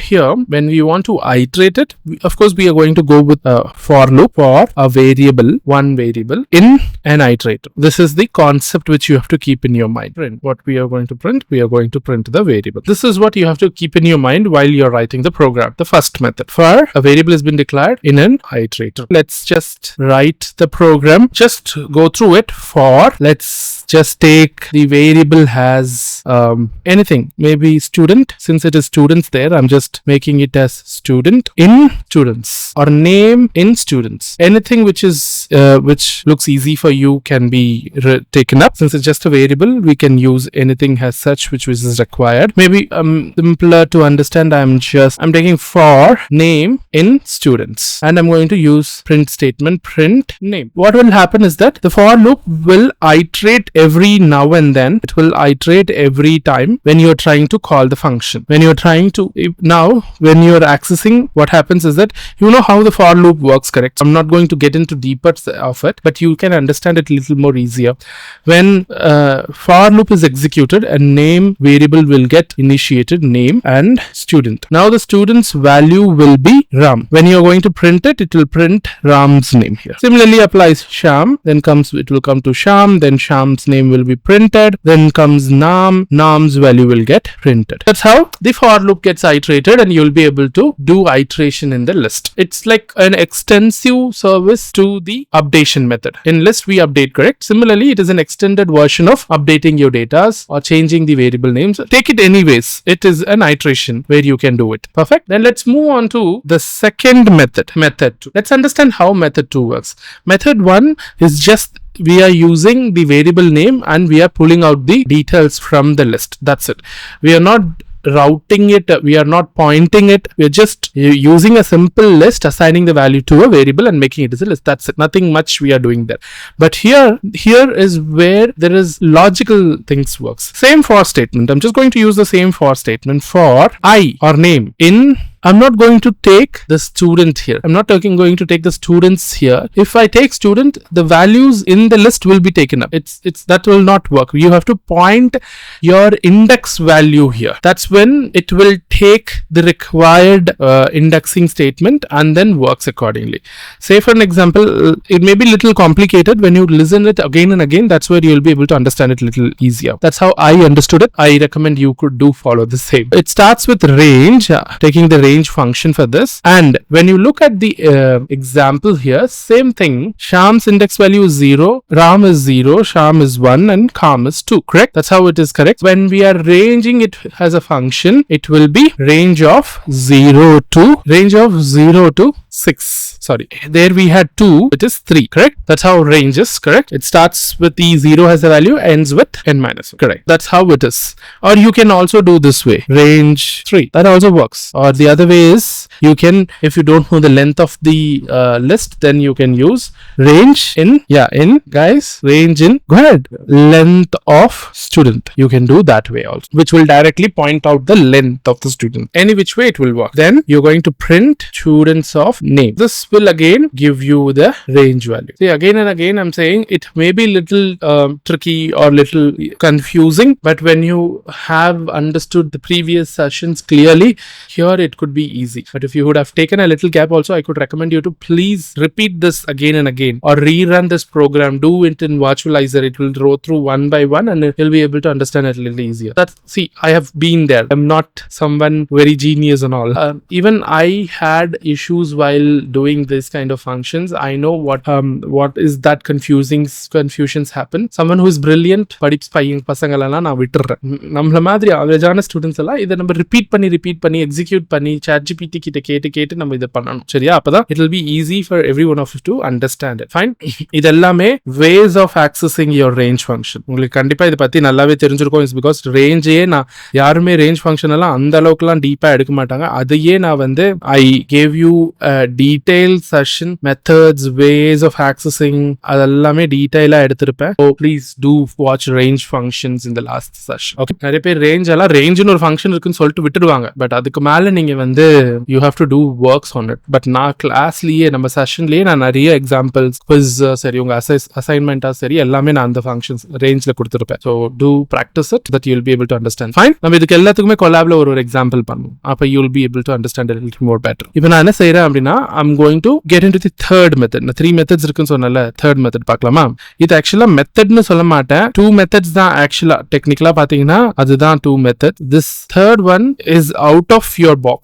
[SPEAKER 1] here, when we want to iterate it, of course, we are going to go with a for loop or a variable, one variable in an iterator. This is the concept which you have to keep in your mind. Print. What we are going to print? We are going to print the variable. This is what you have to keep in your mind while you're writing the program. The first method. For a variable has been declared in an iterator. Let's just write the program. Just go through it. For, let's just take the variable has anything. Maybe student. Since it is students there, I'm just making it as student in students or name in students. Anything which is which looks easy for you can be taken up. Since it's just a variable, we can use anything as such which is required. Maybe simpler to understand, I'm taking for name in students and I'm going to use print statement, print name. What will happen is that the for loop will iterate every now and then. It will iterate every time when you're trying to call the function. When you're accessing, what happens is that you know how the for loop works, correct? I'm not going to get into deeper of it, but you can understand it a little more easier. When for loop is executed, a name variable will get initiated, name and student. Now the student's value will be Ram. When you're going to print it, it will print Ram's name here. Similarly applies Sham, then it will come to Sham, then Sham's name will be printed, then comes Nam, Nam's value will get printed. That's how the for loop gets iterated and you'll be able to do iteration in the list. It's like an extensive service to the updation method. In list we update, correct? Similarly, it is an extended version of updating your data or changing the variable names. Take it anyways. It is an iteration where you can do it. Perfect. Then let's move on to the second method, method 2. Let's understand how method 2 works. Method 1 is just we are using the variable name and we are pulling out the details from the list. That's it. We are not routing it, we are not pointing it, we are just using a simple list, assigning the value to a variable and making it as a list. That's it. Nothing much we are doing there. But here is where there is logical things works. Same for statement. I'm just going to use the same for statement for I or name. I'm not going to take the student here. I'm not going to take the students here. If I take student, the values in the list will be taken up. That will not work. You have to point your index value here. That's when it will take the required indexing statement and then works accordingly. Say for an example, it may be a little complicated. When you listen it again and again, that's where you'll be able to understand it a little easier. That's how I understood it. I recommend you could follow the same. It starts with range, taking the range function for this, and when you look at the example here, same thing. Shyam's index value is 0, Ram is 0, Shyam is 1 and Kam is 2, correct? That's how it is correct. When we are ranging it as a function, it will be range of 0 to 6. Sorry, there we had 2, it is 3, correct? That's how range is, correct? It starts with the 0 as a value, ends with n minus 1, correct? That's how it is. Or you can also do this way, range 3, that also works. Or the other way is, you can, if you don't know the length of the list, then you can use range in go ahead, length of student. You can do that way also, which will directly point out the length of the student. Any which way it will work. Then you're going to print students of name. This will again give you the range value. See, again and again I'm saying it may be little tricky or little confusing, but when you have understood the previous sessions clearly, here it could be easy. But if you would have taken a little gap also, I could recommend you to please repeat this again and again, or rerun this program, do it in virtualizer. It will go through one by one and you'll be able to understand it a little easier. See, I have been there. I'm not someone very genius and all. Even I had issues while doing this kind of functions. I know what is that confusions happen. Someone who is brilliant, பசங்களெல்லாம் நான் விட்டுறேன். நம்மள மாதிரி அவரேஜான students எல்லாம் இதை நம்ம repeat பண்ணி execute பண்ணி ChatGPT கிட்ட கேட்டு நம்ம இதை பண்ணணும். சரியா? அப்பதான் it will be easy for every one of you to understand it. Fine. இது எல்லாமே ways of accessing your range function. உங்களுக்கு கண்டிப்பா இதை பத்தி நல்லாவே தெரிஞ்சிருக்கும். It's because range நான் யாருமே range function எல்லாம் அந்த அளவுக்குலாம் டீப்பா எடுக்க மாட்டாங்க. அதையே நான் I gave you a detailed session, methods, ways of accessing, அதெல்லாமே டீடைலா எடுத்திருப்பேன். So please do watch range functions in the last session. Okay. நிறைய பேர் rangeன்னு ஒரு ஃபங்க்ஷன் இருக்குன்னு சொல்லிட்டு விட்டுடுவாங்க. பட் அதுக்கு மேல நீங்க you have to do works on it. But நான் கிளாஸ்லயே நம்ம செஷன்லயே நான் நிறைய எக்ஸாம்பிள்ஸ், quiz சரி, உங்க அசைன்மெண்டா சரி, எல்லாமே நான் அந்த functions ரேஞ்ச்ல கொடுத்திருப்பேன். So do practice it that you'll be able to understand. Fine. நம்ம இதுக்கு எல்லாத்துக்குமே கொலாப்ல ஒரு எக்ஸாம்பிள் பண்ணுவோம். அப்ப you'll be able to understand it a little more better. இப்போ நான் என்ன செய்யறேன் அப்படின்னா, I'm going to get into the third method. 3 methods இருக்குன்னு சொன்னல, third method பார்க்கலாமா? இது ஆக்சுவலா மெத்தட்னு சொல்ல மாட்டேன், 2 methods தான் ஆக்சுவலா. டெக்னிக்கலா பாத்தீங்கன்னா அதுதான் 2 methods. This third one is out of your box.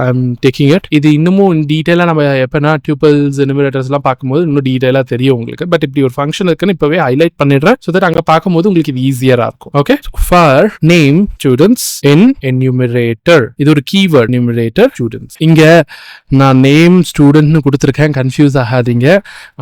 [SPEAKER 1] I'm taking it. இது இன்னமும் டீடைலா நம்ம எப்பனா tuples, enumerators எல்லாம் பார்க்கும்போது இன்னும் டீடைலா தெரியும் உங்களுக்கு. பட் இப்படி ஒரு ஃபங்க்ஷன் இருக்குன்னு இப்பவே ஹைலைட் பண்ணிடுறேன், so that அங்க பார்க்கும்போது உங்களுக்கு இது ஈஸியரா இருக்கும். Okay. For name students in enumerator, இது ஒரு keyword, enumerator students. இங்க நான் name studentனு கொடுத்திருக்கேன், கன்ஃபியூஸ் ஆகாதீங்க.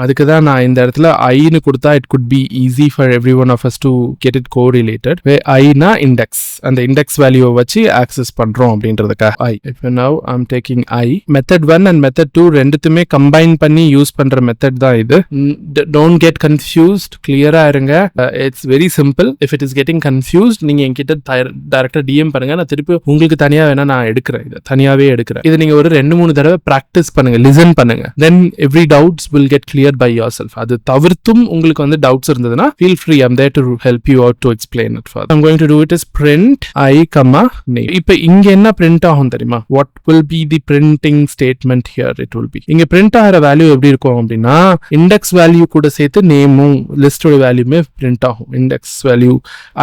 [SPEAKER 1] அதுக்கு தான் நான் இந்த இடத்துல ஐன்னு கொடுத்தா it could be easy for every one of us to get it correlated. where I na index, அந்த index value வச்சு access பண்றோம் அப்படின்றதுக்காக I. If now I'm taking I, method 1 and method 2 ரெண்டுத்துமே combine பண்ணி யூஸ் பண்ற method தான் இது. Don't get confused, clear-ஆ இருங்க. It's very simple. If it is getting confused, நீங்க என்கிட்ட டைரக்டா DM பண்ணுங்க, நான் திருப்பி உங்களுக்கு தனியா வேணா நான் எடுக்கிறேன், இது தனியாவே எடுக்கிறேன். இது நீங்க ஒரு 2-3 தடவை பிராக்டிஸ் பண்ணுங்க, லிசன் பண்ணுங்க. Then every doubts will get cleared by yourself. அது தவிர்த்தும் உங்களுக்கு வந்து டவுட்ஸ் இருந்ததுன்னா feel free, I'm there to help you out to explain it further. I'm going to do it as print I, name. இப்போ இங்க என்ன print ஆகும் தெரியுமா? What will be the printing statement here? It will be, இங்க print ஆகிற value எப்படி இருக்கும் அப்படின்னா, இண்டெக்ஸ் வேல்யூ கூட சேர்த்து நேமும் லிஸ்டோட வேல்யூமே print ஆகும். இண்டெக்ஸ் வேல்யூ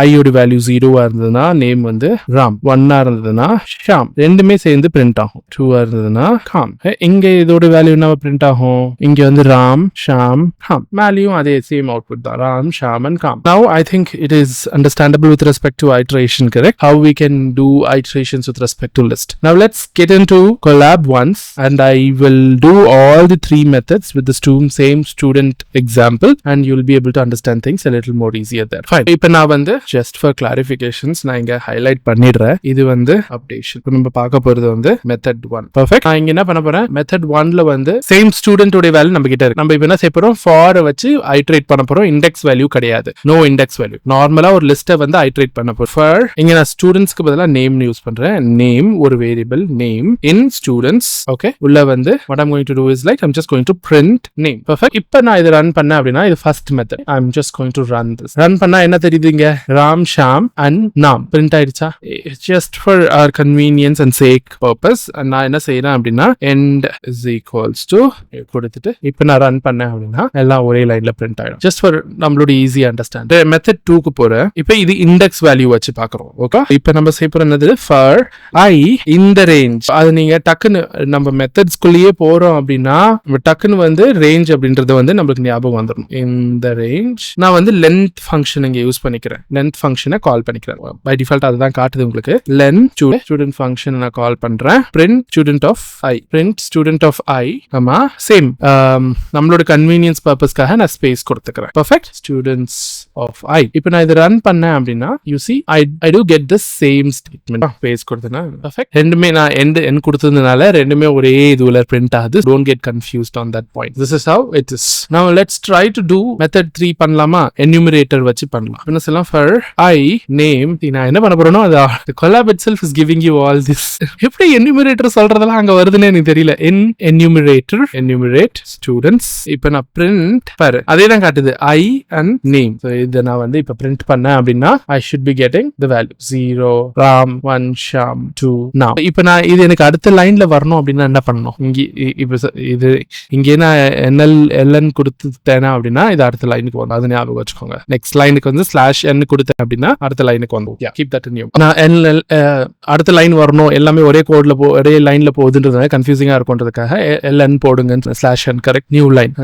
[SPEAKER 1] ஐயோட வேல்யூ 0-ஆ இருந்ததுன்னா நேம் வந்து ராம், 1-ஆ இருந்ததுன்னா ஷாம், ரெண்டுமே சேர்ந்து print ஆகும். 2-ஆ இருந்ததுன்னா காம். இங்க இதோட வேல்யூ என்ன பிரிண்ட் ஆகும், இங்க வந்து ராம் ஷாம் ஹாம், மேலேயும் அதே சேம் அவுட்புட் தான், Ram Sham and Kam. Now I think it is understandable with respect to iteration, correct? How we can do iterations with respect to list. Now let's get into collab once, and I will do all the three methods with the same student example, and you'll be able to understand things a little more easier there. Fine. இப்போ நான் வந்து just for clarifications நான் இங்க highlight பண்ணிடுறேன். இது வந்து updation. நம்ம பார்க்க போறது வந்து method 1. Perfect. நான் இங்க என்ன பண்ண போறேன், method 1ல வந்து same student உடைய வேல்யூ நம்ம கிட்ட இருக்கு. நம்ம இப்போ என்ன செய்ய போறோம், for வச்சு iterate பண்ண போறோம். index value கிடையாது, no index value. நார்மலா ஒரு லிஸ்ட்டை வந்து iterate பண்ண போறோம். for இங்க நான் ஸ்டூடெண்ட்ஸ்க்கு பதிலா நேம் யூஸ் பண்றேன். நேம் ஒரு variable name in students. okay, உள்ள வந்து what I'm going to do is like I'm just going to print name. perfect. இப்போ நான் இதை ரன் பண்ண அப்படின்னா இது first method. I'm just going to run this. Run பண்ணா என்ன தெரியுதுங்க, ராம் ஷாம் அண்ட் நாம் பிரிண்ட் ஆயிடுச்சா. just for our convenience and sake purpose நான் என்ன செய்யறேன் அப்படின்னா end is equals to கொடுத்துட்டு இப்போ நான் ரன் பண்ணேன் அப்படின்னா எல்லாம் ஒரே லைன்ல பிரிண்ட் ஆயிடும். just for நம்மளோட ஈஸி அண்டர்ஸ்டாண்ட். மெத்தட் 2க்கு போறேன். இப்போ இது இண்டெக்ஸ் வேல்யூ வச்சு பாக்குறோம். ஓகே, இப்போ நம்ம செய்ய போறது என்னது, for I in the range. அது நீங்க டக்குன்னு நம்ம மெத்தட்ஸ்குள்ளேயே போறோம் அப்படின்னா டக்குன்னு வந்து ரேஞ்ச் அப்படின்றது வந்து நம்மளுக்கு ஞாபகம் வந்துடும். in the range நான் வந்து length ஃபங்க்ஷன் இங்க யூஸ் பண்ணிக்கிறேன். length ஃபங்க்ஷனை கால் பண்ணிக்கிறேன். பை டிஃபால்ட் அதுதான் காட்டுது உங்களுக்கு. len student ஃபங்க்ஷன் நான் கால் பண்றேன். print student of I, print student of I, ஆமா சேம் நம்மளோட கன்வீனியன்ஸ் பர்பஸ்க்காக நான் ஸ்பேஸ் கொடுத்துக்கிறேன். பெர்ஃபெக்ட். students of I. இப்போ நான் இதை ரன் பண்ணேன் அப்படின்னா you see I do get the same statement. Space கொடுத்தேன்னா பெர்ஃபெக்ட். ரெண்டுமே நான் end கொடுத்ததுனால ரெண்டுமே ஒரே இதுல பிரிண்ட் ஆகுது. don't get confused on that point. this is how it is. now let's try to do method 3 பண்ணலாமா, enumerator வச்சு பண்ணலாம். என்ன சொல்லலாம், for I name. நான் என்ன பண்ண போறேனோ அது the collab itself is giving you all this. எப்படி enumerator சொல்றதெல்லாம் அங்க வருதுன்னு எனக்கு தெரியல. in enumerator enumerate students. இப்போ நான் print பாரு அதே தான் காட்டுது I and name. so இத நான் வந்து இப்ப print பண்ணேன் அப்படின்னா I should be getting the value 0 Ram 1 Sham 2 now. இப்போ நான் இது எனக்கு அடுத்த லைன்ல வரணும் அப்படின்னா என்ன பண்ணணும், இங்க இப்போ இது இங்கே நான் ln கொடுத்துட்டேனா அப்படின்னா இது அடுத்த லைனுக்கு வரும். அது ஞாபகம் வச்சுக்கோங்க. நெக்ஸ்ட் லைனுக்கு வந்து /n கொடுத்தேன் அப்படின்னா அடுத்த லைனுக்கு வந்து keep that in you. நான் அடுத்த லைன் வரணும் எல்லாமே ஒரே கோட்ல ஒரே லைன்ல போகுதுன்றதுனால கன்ஃபியூசிங்கா இருக்கும்ன்றதுக்காக ln போடுங்க /n கரெக்ட் நியூ லைன்.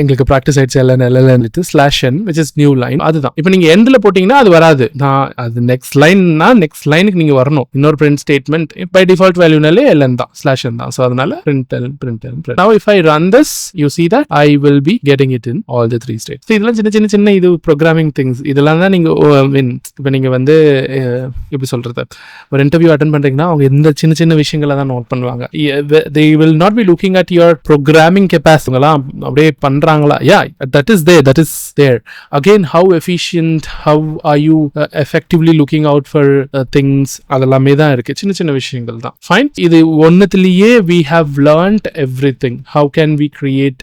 [SPEAKER 1] எங்களுக்கு பிராக்டிஸ் ஆயிடுச்சு ln /n which is new line. அதுதான் இப்போ நீங்க எண்ட்ல போட்டீங்கன்னா அது வராது. நான் அது நெக்ஸ்ட் லைன்னா நெக்ஸ்ட் லைனுக்கு நீங்க வரணும். இன்னொரு print statement by default வேல்யூனாலே ln தான் /n தான். சோ அதனால print. now if I run this you see that I will be getting it in all the three states. இதெல்லாம் சின்ன இது ப்ரோக்ராமிங் திங்ஸ். இதெல்லாம் தான் நீங்க இப்போ நீங்க வந்து எப்படி சொல்றது, ஒரு இன்டர்வியூ அட்டெண்ட் பண்றீங்கன்னா அவங்க இந்த சின்ன விஷயங்களை தான் நோட் பண்ணுவாங்க. they will not be looking at your programming capacity. அப்படியே பண்றாங்களா, yeah that is there again. how efficient, how are you effectively looking out for things, அதெல்லாமே தான் இருக்கு. சின்ன விஷயங்கள் தான். fine. இது ஒன்னத்திலேயே we have learned everything. how can we create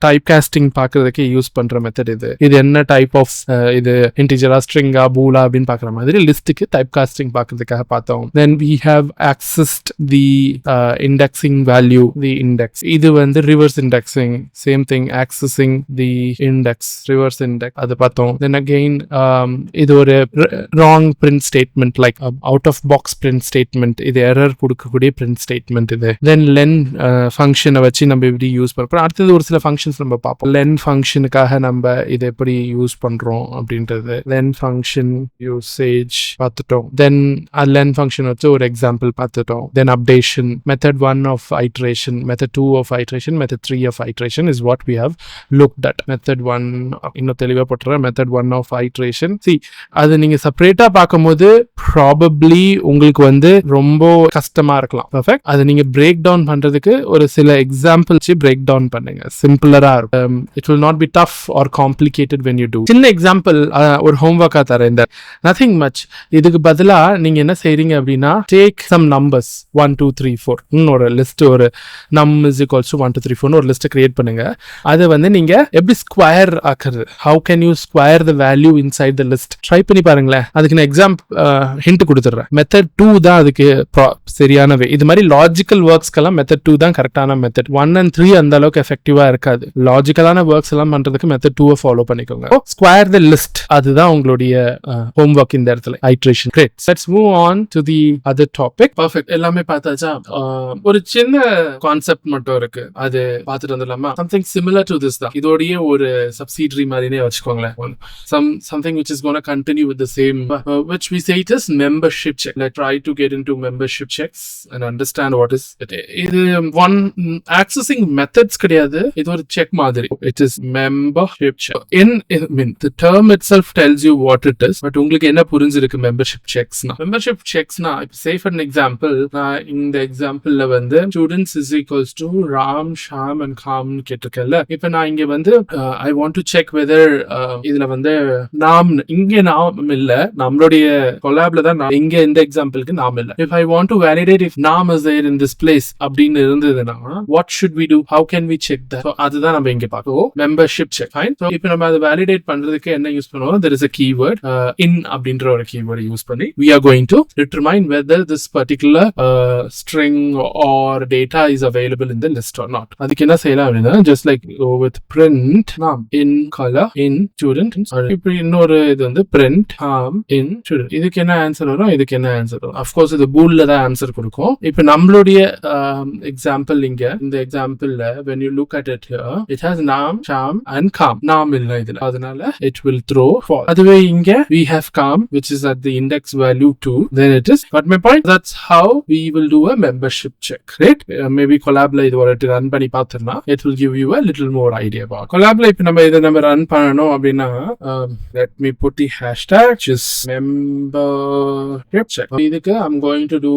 [SPEAKER 1] typecasting பார்க்கிறதுக்கு யூஸ் பண்ற மெத்தட் இது என்ன டைப் ஆஃப் இது இன்டிஜரா ஸ்ட்ரிங்கா பூலா அப்படின்னு பார்க்குற மாதிரி லிஸ்ட்டுக்கு டைப் காஸ்டிங் பார்க்கறதுக்காக பார்த்தோம். then we have accessed the indexing value, the index. இது வந்து reverse indexing, same thing, accessing the index, reverse index, அது பார்த்தோம். then again இது ஒரு wrong print statement like out of box print statement, இது error கொடுக்கக்கூடிய print statement இது. then len ஃபங்க்ஷனை வச்சு நம்ம எப்படி யூஸ் பண்ணுறோம். அடுத்தது ஒரு சில ஃபங்க்ஷன்ஸ் நம்ம பார்ப்போம். len ஃபங்க்ஷனுக்காக நம்ம இதை எப்படி யூஸ் பண்றோம் அப்படின்றது. len ஃபங்க்ஷன் யூசேஜ் பார்த்துட்டோம். then len ஃபங்க்ஷன் வச்சு ஒரு எக்ஸாம்பிள் பார்த்துட்டோம். then updation, method 1 of iteration, method 2 of iteration, method 3 of iteration is what we have looked at. method 1 இன்னும் தெளிவா போட்டுறேன். method 1 of iteration. see அது நீங்க செப்பரேட்டா பார்க்கும்போது ப்ராபப்ளி உங்களுக்கு வந்து ரொம்ப கஷ்டமா இருக்கலாம். பர்ஃபெக்ட். அது நீங்க பிரேக் டவுன் பண்றதுக்கு ஒரு சில எக்ஸாம்பிள்ஸ் பிரேக் டவுன் பண்ணுங்க. சிம்பிளரா இருக்கும். it will not be tough or complicated when you do. சின்ன எக்ஸாம்பிள் ஒரு ஹோம்வொர்க்கா தரேன். இந்த nothing much. இதுக்கு பதிலா நீங்க என்ன செய்றீங்க அப்படின்னா take some numbers 1 2 3 4 ஒரு லிஸ்ட், ஒரு num is equals to 1 2 3 4 ஒரு லிஸ்ட் கிரியேட் பண்ணுங்க. அது வந்து நீங்க எப்படி ஸ்கொயர் ஆக்குறது, how can you square the value inside the list, try பண்ணி பாருங்களேன். அதுக்கு நான் ஹிண்ட் கொடுத்துறேன். மெத்தட் 2 தான் அதுக்கு சரியான வே. இது மாதிரி லாஜிக்கல் ஒர்க்ஸ்க்கெல்லாம் மெத்தட் 2 தான் கரெக்டான மெத்தட். 1 and 3 அந்த அளவுக்கு எஃபெக்டிவா இருக்காது. லாஜிக்கலான ஒர்க்ஸ் எல்லாம் பண்றதுக்கு மெத்தட் 2 ஃபாலோ பண்ணிக்கோங்க. ஸ்கொயர் தி லிஸ்ட், அதுதான் உங்களுடைய ஹோம்வொர்க் இந்த இடத்துல. Iteration. Great. Let's move on to the other topic. Perfect. எல்லாமே பார்த்தாச்சா? ஒரு சின்ன சின்ன கான்செப்ட் மட்டும் இருக்கு, அது பார்த்துட்டு வந்துடலாமா? சம்திங் சிமிலர் டு திஸ் தான். இதோடைய ஒரு சப்சிடரி மாதிரினே வச்சுக்கோங்களேன். Something which is going to continue with the same, which we say it is membership check. Let's try to get into membership checks and understand what is it. இது one accessing methods கிடையாது, இது ஒரு check மாதிரி. It is membership check. The term itself tells you what it is, but உங்களுக்கு என்ன புரிஞ்சிருக்கு membership checksனா? membership checksனா, say for an example, நான் இந்த எக்ஸாம்பிள்ல வந்து students is equals to Ram, Sham and Kam கேட்டிருக்கேன்ல. இப்ப நான் இங்க வந்து I want to check whether இதுல வந்து நாம் இங்க நாம் இல்ல, நம்மளுடைய கொலாப்ல தான் இங்க இந்த எக்ஸாம்பிளுக்கு நாம் இல்ல. If I want to validate if நாம் is there in this place அப்படின்னு இருந்ததுன்னா what should we do? How can we check that? So அதுதான் நம்ம இங்க பார்ப்போம், membership check. Fine. So இப்போ நம்ம அதை validate பண்றதுக்கு என்ன யூஸ் பண்ணுவோம்? There is a keyword in அப்படின்ற ஒரு keyword யூஸ் பண்ணி we are going to determine whether this particular string or data is available in the list or not. அதுக்கு என்ன செய்யலாம் அப்படின்னா, just like with print நாம் in color in student, இப்போ இன்னொரு இது வந்து print in student. இதுக்கு என்ன ஆன்சர் வரும், இதுக்கு என்ன ஆன்சர் வரும்? of course இது boolல தான் ஆன்சர் கொடுக்கும். இப்போ நம்மளுடைய எக்ஸாம்பிள் இங்க இந்த எக்ஸாம்பிள்ல when you look at it here, it has Nam, Sham and Kam. நாம் இல்ல இதுல, அதனால it will throw false. அதுவே இங்க we have Kam which is at the index value 2, then it is, got my point? That's how we will do a membership check, right? Maybe collabல இது ஒரு run பண்ணி பார்த்தோம்னா it will give you a little more idea about collabல. இப்போ நம்ம இதை நம்ம run பண்ணணும் அப்படின்னா let me put the hashtag just membership check. இதுக்கு I'm going to do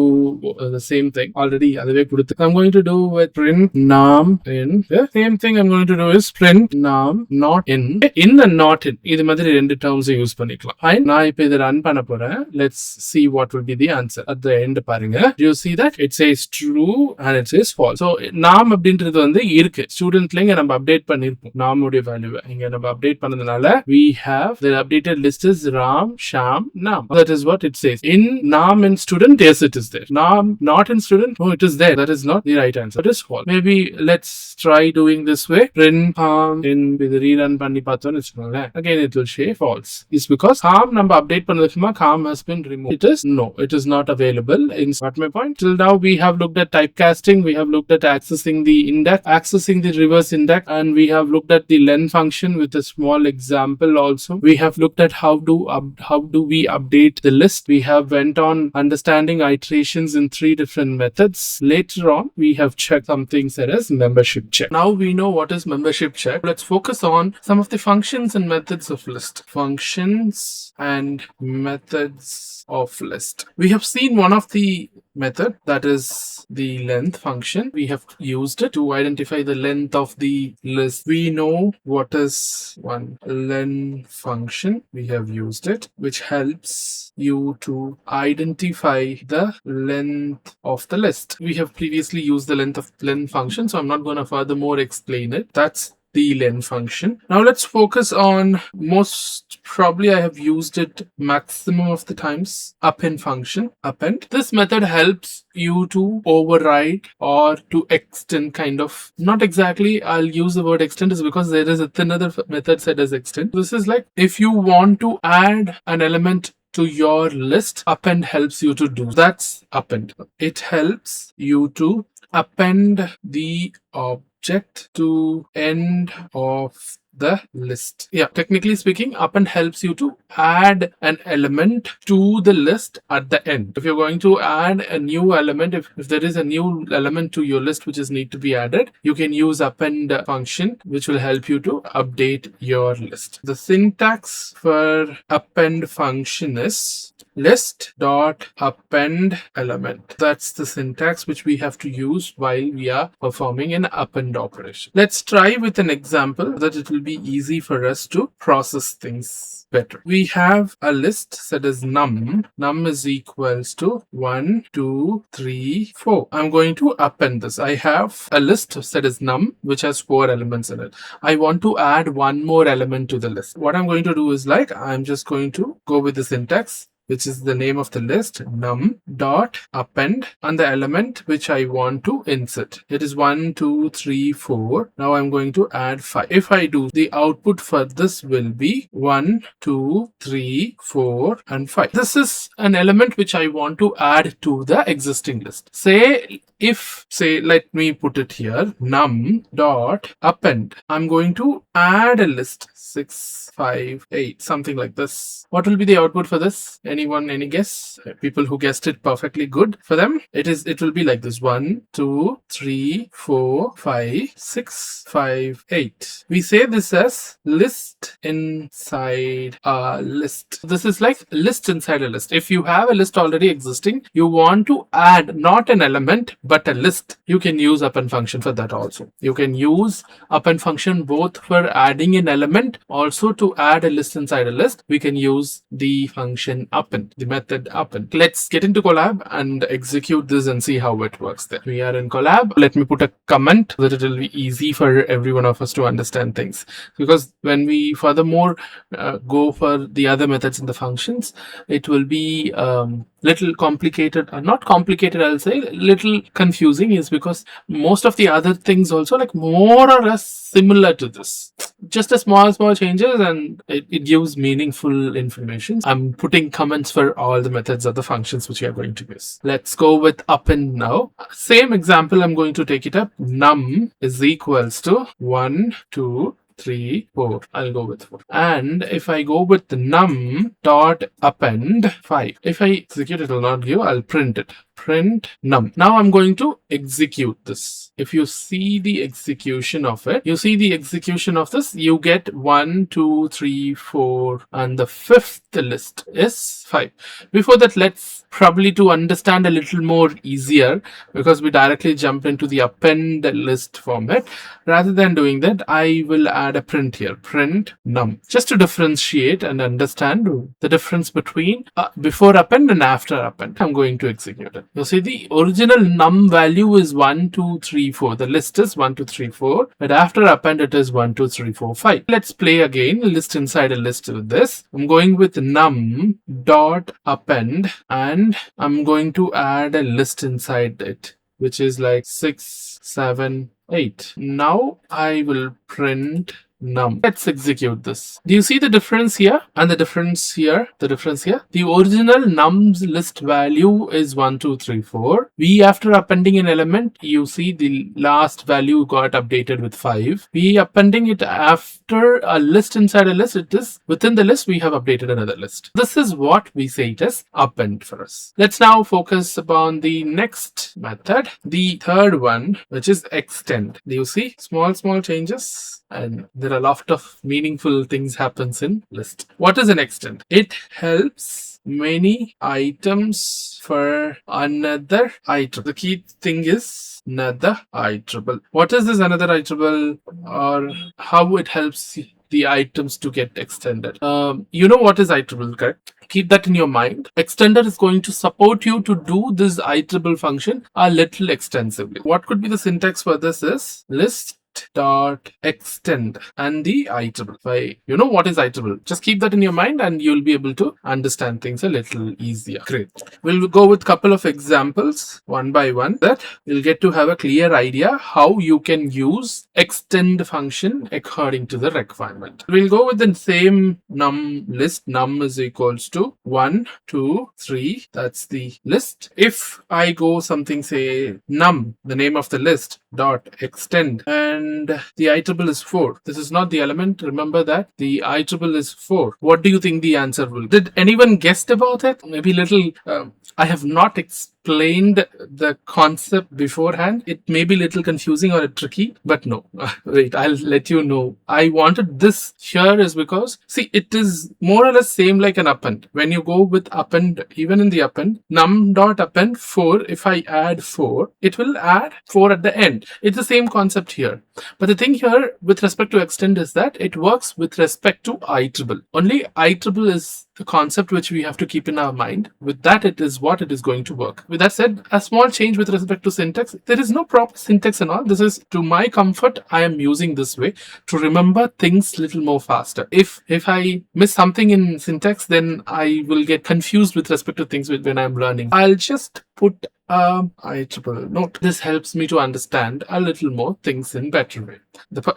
[SPEAKER 1] the same thing, already அதுவே கொடுத்து I'm going to do with print nam in. The same thing I'm going to do is print nam not in and not in. இது மாதிரி ரெண்டு terms use பண்ணிக்கலாம். நான் இப்போ இதை run பண்ண போறேன். Let's see what will be the answer at the end. பாருங்க, you see that it says true and it says false. So நாம் அப்படின்றது வந்து இருக்கு ஸ்டூடெண்ட்ல, இங்க நம்ம அப்டேட் பண்ணிருப்போம் நாமுடைய வேல்யூவை. இங்க நம்ம அப்டேட் பண்ணதுனால we have the updated list is Ram, Sham, Nam. That is what it says. In Nam in student, yes it is there. Nam not in student, no it is there. That is not the right answer. That is false. Maybe let's try doing this way. Print in with rerun பண்ணி பார்த்தோம்னு வெச்சுக்கோங்களேன். Again it will say false. It's because Kam நம்ம update பண்ணதுக்குமா Kam has been removed. It is no, it is not available. In what my point? Till now we have looked at typecasting, we have looked at accessing the index, accessing the reverse index, and we have looked at the len function with a small example also. We have looked at how do we update the list. We have went on understanding iterations in 3 different methods. Later on we have checked something such as membership check. Now we know what is membership check. Let's focus on some of the functions and methods of list. Functions and methods of list. We have seen one of the method, that is the length function. We have used it to identify the length of the list. We know what is one length function. We have used it, which helps you to identify the length of the list. We have previously used the length function, so I'm not going to furthermore explain it. That's the len function. Now let's focus on, most probably I have used it maximum of the times, append function. Append. This method helps you to override or to extend, kind of. Not exactly, I'll use the word extend is because there is another method that is extend. This is like if you want to add an element to your list, append helps you to do. That's append. It helps you to append the object to end of the list. Yeah, technically speaking, append helps you to add an element to the list at the end. If you're going to add a new element, if there is a new element to your list which is need to be added, you can use append function, which will help you to update your list. The syntax for append function is list dot append element. That's the syntax which we have to use while we are performing an append operation. Let's try with an example that it will be easy for us to process things better. We have a list that is num. Num is equals to 1, 2, 3, 4. I'm going to append this. I have a list that is num, which has 4 elements in it. I want to add one more element to the list. What I'm going to do is like, I'm just going to go with the syntax, which is the name of the list, num dot append, and the element which I want to insert. It is 1, 2, 3, 4. Now I'm going to add 5. If I do, the output for this will be 1, 2, 3, 4, and 5. This is an element which I want to add to the existing list. Say if, say, let me put it here, num dot append, I'm going to add a list 6, 5, 8, something like this. What will be the output for this? Anyone, any guess? People who guessed it perfectly, good for them. It will be like this: 1, 2, 3, 4, 5, 6, 5, 8. We say this as list inside a list. This is like list inside a list. If you have a list already existing, you want to add not an element but a list, you can use append function for that also. You can use append function both for adding an element, also to add a list inside a list. We can use the function append, the method append. Let's get into Colab and execute this and see how it works there. We are in Colab. Let me put a comment so that it will be easy for every one of us to understand things, because when we furthermore go for the other methods in the functions, it will be little complicated, not complicated, I'll say little confusing, is because most of the other things also like more or less similar to this, just a small changes, and it gives meaningful information. I'm putting comments for all the methods of the functions which we are going to use. Let's go with append now. Same example, I'm going to take it up. Num is equals to 1, 2, 3, 4. I'll go with 4. And if I go with the num dot append 5, if I execute, it will not give. I'll print it. Print num. Now I'm going to execute this. If you see the execution of it, you see the execution of this, you get 1, 2, 3, 4, and the fifth list is 5. Before that, let's probably to understand a little more easier, because we directly jump into the append list format. Rather than doing that, I will add a print here. Print num. Just to differentiate and understand the difference between before append and after append. I'm going to execute it. You see the original num value is 1, 2, 3, 4. The list is 1, 2, 3, 4. But after append it is 1, 2, 3, 4, 5. Let's play again. A list inside a list with this. I'm going with num dot append, and I'm going to add a list inside it, which is like 6, 7, 8. Now I will print num. Let's execute this. Do you see the difference here and the difference here? The difference here. The original num's list value is 1, 2, 3, 4. We, after appending an element, you see the last value got updated with 5. We appending it after a list inside a list, it is within the list we have updated another list. This is what we say it as append for us. Let's now focus upon the next method, the third one, which is extend. Do you see small changes? And there are a lot of meaningful things happens in list. What is an extend? It helps many items for another item. The key thing is another iterable. What is this another iterable, or how it helps the items to get extended? You know what is iterable, correct? Keep that in your mind. Extender is going to support you to do this iterable function a little extensively. What could be the syntax for this is list dot extend and the iterable. You know what is iterable, just keep that in your mind and you'll be able to understand things a little easier. Great. We'll go with a couple of examples one by one, that you'll get to have a clear idea how you can use extend function according to the requirement. We'll go with the same num list. Num is equals to 1, 2, 3. That's the list. If I go something, say num, the name of the list, dot extend, and the iterable is 4. This is not the element. Remember that the iterable is 4. What do you think the answer will be? Did anyone guessed about it? Maybe little. I have not explained the concept beforehand. It may be a little confusing or tricky, but no. Wait, I'll let you know. I wanted this here is because, see, it is more or less same like an append. When you go with append, even in the append, num dot append 4, if I add 4, it will add 4 at the end. It's the same concept here. But the thing here with respect to extend is that it works with respect to iterable. Only iterable is the concept which we have to keep in our mind. With that, it is what it is going to work. With that said, a small change with respect to syntax. There is no proper syntax and all. This is to my comfort. I am using this way to remember things little more faster. If I miss something in syntax, then I will get confused with respect to things when I'm learning. I'll just put IEEE note. This helps me to understand a little more things in better way.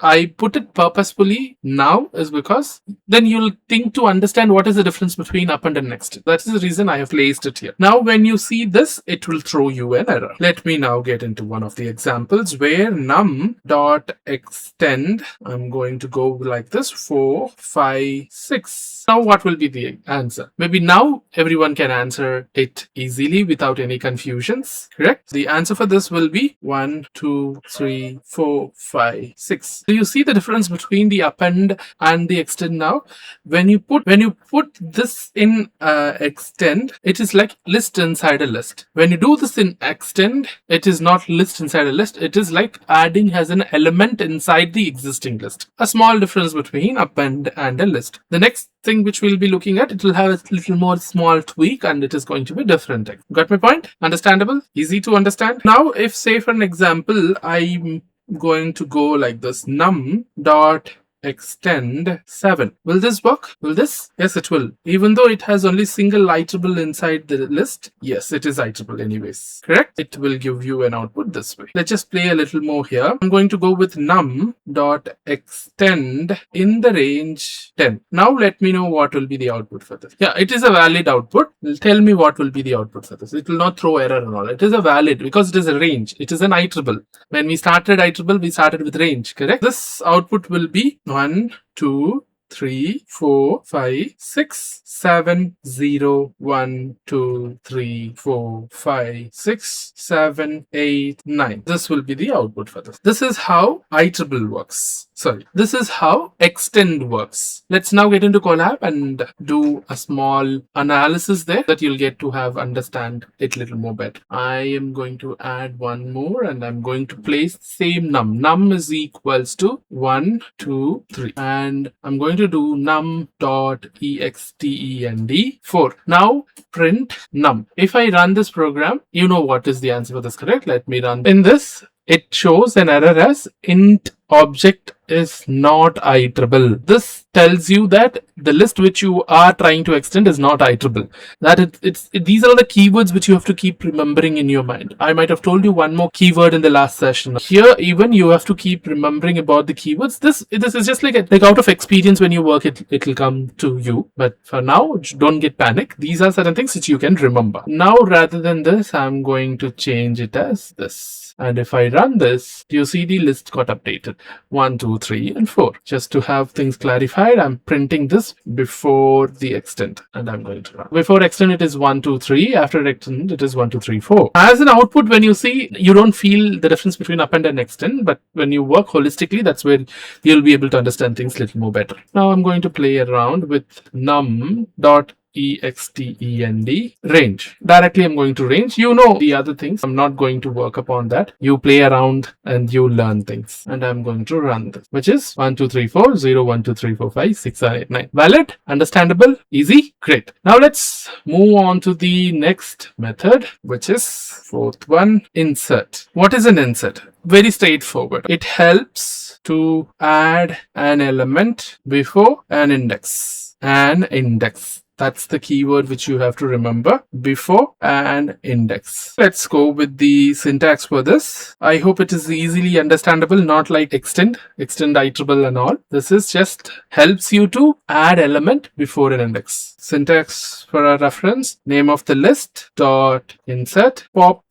[SPEAKER 1] I put it purposefully now is because then you'll think to understand what is the difference between append and extend. That is the reason I have placed it here. Now when you see this, it will throw you an error. Let me now get into one of the examples where num.extend, I'm going to go like this, 4, 5, 6. Now what will be the answer? Maybe now everyone can answer it easily without any confusions, correct? The answer for this will be 1, 2, 3, 4, 5, 6. Do you see the difference between the append and the extend now? When you put this in extend, it is like list inside a list. When you do this in extend, it is not list inside a list. It is like adding as an element inside the existing list. A small difference between append and a list. The next thing which we'll be looking at, it will have a little more small tweak and it is going to be different. Got my point? Understandable? Easy to understand? Now, if say for an example, I'm going to go like this, num.extend 7. Will this work? Will this? Yes, it will. Even though it has only single iterable inside the list, yes, it is iterable anyways. Correct? It will give you an output this way. Let's just play a little more here. I'm going to go with num.extend in the range 10. Now let me know what will be the output for this. Yeah, it is a valid output. Tell me what will be the output for this. It will not throw error and all. It is a valid because it is a range. It is an iterable. When we started iterable, we started with range, correct? This output will be 1, 2, 3, 4, 5, 6, 7, 0, 1, 2, 3, 4, 5, 6, 7, 8, 9. This will be the output for this. This is how iterable works. Sorry, this is how extend works. Let's now get into Colab and do a small analysis there that you'll get to have understand it a little more better. I am going to add one more and I'm going to place same num. Num is equals to 1, 2, 3. And I'm going to do num.extend 4. Now print num. If I run this program, you know what is the answer for this, correct? Let me run. In this, it shows an error as int object is not iterable. This tells you that the list which you are trying to extend is not iterable. That these are the keywords which you have to keep remembering in your mind. I might have told you one more keyword in the last session. Here, even you have to keep remembering about the keywords. This is just like out of experience. When you work, it'll come to you. But for now, don't get panic. These are certain things which you can remember. Now, rather than this, I'm going to change it as this. And if I run this, you see the list got updated. 1, 2, 3, and 4. Just to have things clarified, I'm printing this before the extend. And I'm going to run. Before extend, it is 1, 2, 3. After extend, it is 1, 2, 3, 4. As an output, when you see, you don't feel the difference between append and extend. But when you work holistically, that's where you'll be able to understand things a little more better. Now I'm going to play around with num.extend range. Directly I'm going to range. You know the other things. I'm not going to work upon that. You play around and you learn things. And I'm going to run this, which is 1, 2, 3, 4, 0, 1, 2, 3, 4, 5, 6, 7, 8, 9. Valid? Understandable? Easy? Great. Now let's move on to the next method, which is fourth one, insert. What is an insert? Very straightforward. It helps to add an element before an index. An index. That's the keyword which you have to remember, before an index. Let's go with the syntax for this. I hope it is easily understandable, not like extend iterable and all. This is just helps you to add element before an index. Syntax for a reference, name of the list, dot insert, pop,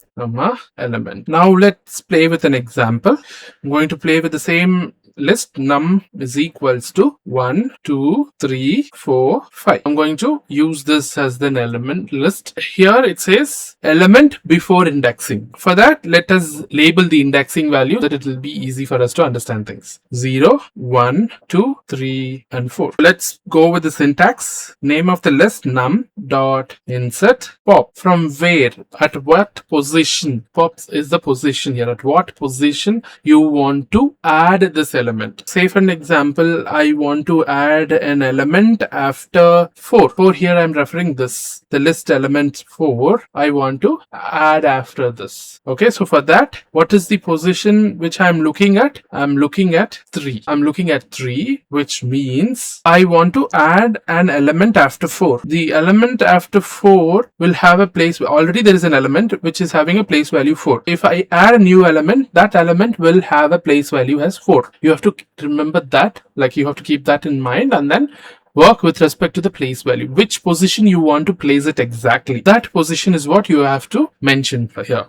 [SPEAKER 1] element. Now let's play with an example. I'm going to play with the same list. Num is equals to 1, 2, 3, 4, 5. I'm going to use this as an element list. Here it says element before indexing. For that, let us label the indexing value so that it will be easy for us to understand things. 0, 1, 2, 3, and 4. Let's go with the syntax. Name of the list num dot insert pop. From where? At what position? Pop is the position here. At what position you want to add this element? element. Say for an example, I want to add an element after 4. 4 here I'm referring this, the list element 4, I want to add after this. Okay, so for that, what is the position which I'm looking at? I'm looking at 3. I'm looking at 3, which means I want to add an element after 4. The element after 4 will have a place, already there is an element which is having a place value 4. If I add a new element, that element will have a place value as 4. You have to remember that, like you have to keep that in mind, and then work with respect to the place value, which position you want to place it exactly. That position is what you have to mention here.